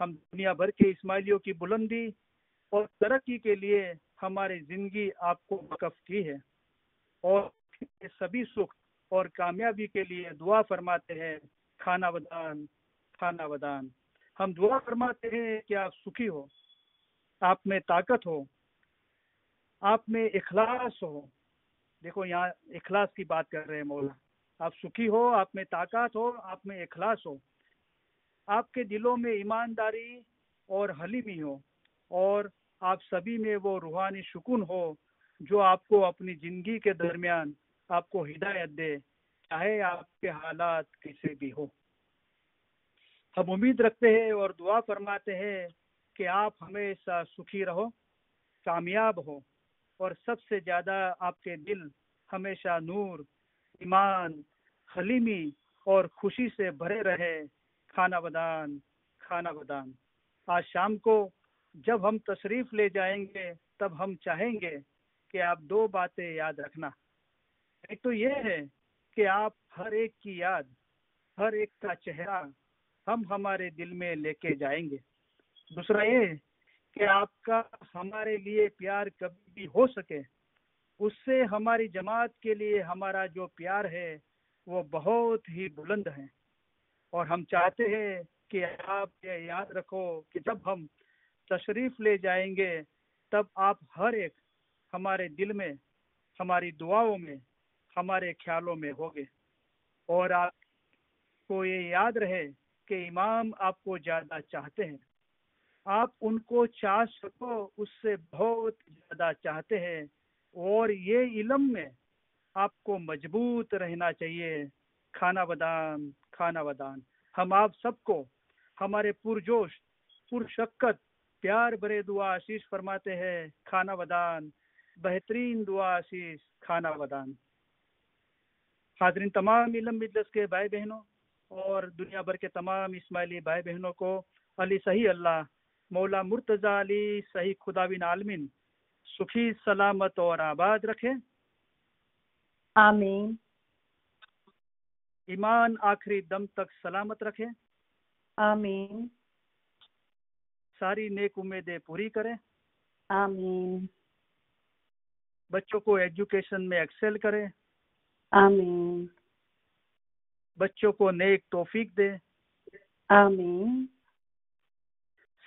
ہم دنیا بھر کے اسماعیلیوں کی بلندی اور ترقی کے لیے ہماری زندگی آپ کو وقف کی ہے، اور سبھی سکھ اور کامیابی کے لیے دعا فرماتے ہیں، کھانا ودان کھانا ودان۔ ہم دعا فرماتے ہیں کہ آپ سکھی ہو، آپ میں طاقت ہو، آپ میں اخلاص ہو۔ دیکھو یہاں اخلاص کی بات کر رہے ہیں مولا۔ آپ سکھی ہو، آپ میں طاقت ہو، آپ میں اخلاص ہو، آپ کے دلوں میں ایمانداری اور حلیمی ہو، اور آپ سبھی میں وہ روحانی سکون ہو جو آپ کو اپنی زندگی کے درمیان آپ کو ہدایت دے، چاہے آپ کے حالات کیسے بھی ہو۔ ہم امید رکھتے ہیں اور دعا فرماتے ہیں کہ آپ ہمیشہ سکھی رہو، کامیاب ہو، اور سب سے زیادہ آپ کے دل ہمیشہ نور، ایمان، حلیمی اور خوشی سے بھرے رہے۔ کھانا ودان کھانا ودان۔ آج شام کو جب ہم تشریف لے جائیں گے تب ہم چاہیں گے کہ آپ 2 باتیں یاد رکھنا۔ ایک تو یہ ہے کہ آپ ہر ایک کی یاد، ہر ایک کا چہرہ ہم ہمارے دل میں لے کے جائیں گے۔ دوسرا یہ کہ آپ کا ہمارے لیے پیار کبھی بھی ہو سکے، اس سے ہماری جماعت کے لیے ہمارا جو پیار ہے وہ بہت ہی بلند ہے، اور ہم چاہتے ہیں کہ آپ یہ یاد رکھو کہ جب ہم تشریف لے جائیں گے تب آپ ہر ایک ہمارے دل میں، ہماری دعاؤں میں، ہمارے خیالوں میں ہوگے، اور آپ کو یہ یاد رہے کہ امام آپ کو زیادہ چاہتے ہیں۔ آپ ان کو چاہ سکو اس سے بہت زیادہ چاہتے ہیں، اور یہ علم میں آپ کو مضبوط رہنا چاہیے۔ کھانا ودان کھانا ودان۔ ہم آپ سب کو ہمارے پرجوش، پرشکت، پیار بھرے دعا آشیش فرماتے ہیں۔ کھانا ودان، بہترین دعا آشیش، کھانا ودان۔ حاضرین تمام علم مجلس کے بھائی بہنوں اور دنیا بھر کے تمام اسماعیلی بھائی بہنوں کو علی صحیح اللہ مولا مرتضی علی صحیح خداوند عالمین سکھی، سلامت اور آباد رکھے۔ آمین۔ ایمان آخری دم تک سلامت رکھے۔ آمین۔ ساری نیک امیدیں پوری کرے۔ آمین۔ بچوں کو ایجوکیشن میں ایکسل کرے۔ آمین۔ بچوں کو نیک توفیق دے۔ آمین۔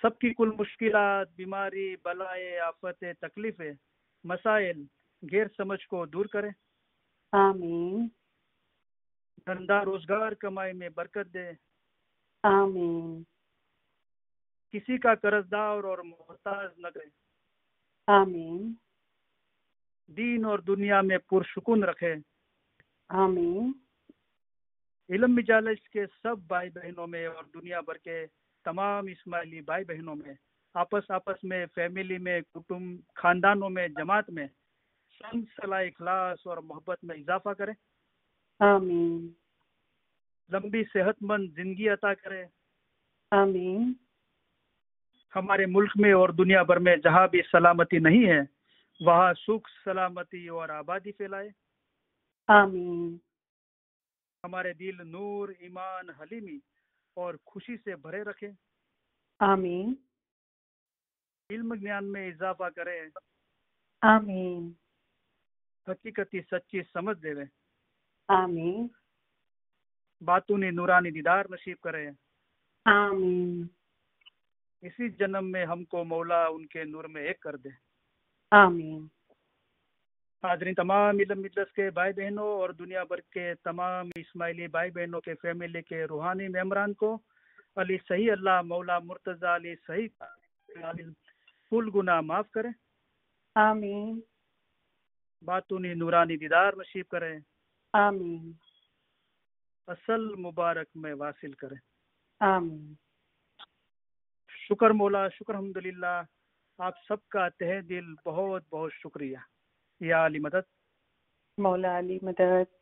سب کی کل مشکلات، بیماری، بلائیں، آفتیں، تکلیفیں، مسائل، غیر سمجھ کو دور کرے۔ آمین۔ دھندا روزگار کمائی میں برکت دے۔ آمین۔ کسی کا قرض دار اور محتاج نہ کرے۔ آمین۔ دین اور دنیا میں پرسکون رکھے۔ آمین۔ علم مجالس کے سب بھائی بہنوں میں اور دنیا بھر کے تمام اسماعیلی بھائی بہنوں میں آپس میں، فیملی میں، کٹمب، خاندانوں میں، جماعت میں سن صلاح، اخلاص اور محبت میں اضافہ کرے۔ آمین۔ لمبی صحت مند زندگی عطا کرے۔ آمین۔ ہمارے ملک میں اور دنیا بھر میں جہاں بھی سلامتی نہیں ہے وہاں سکھ، سلامتی اور آبادی پھیلائے۔ آمین ہمارے دل نور، ایمان، حلیمی اور خوشی سے بھرے رکھے، آمین علم گیان میں اضافہ کرے، آمین حقیقتی سچی سمجھ دے، آمین باطونی نورانی دیدار نصیب کرے۔ آمین اسی جنم میں ہم کو مولا ان کے نور میں ایک کر دے۔ آمین حاضرین تمام علم مجلس کے بھائی بہنوں اور دنیا بھر کے تمام اسماعیلی بھائی بہنوں کے فیملی کے روحانی ممبران کو علی صحیح اللہ مولا مرتضی علی صحیح کل گناہ معاف کرے، آمین باطونی نورانی دیدار نصیب کرے، آمین اصل مبارک میں واصل کرے۔ آمین شکر مولا، شکر الحمدللہ، آپ سب کا تہ دل بہت بہت شکریہ۔ یا علی مدد۔ مولا علی مدد۔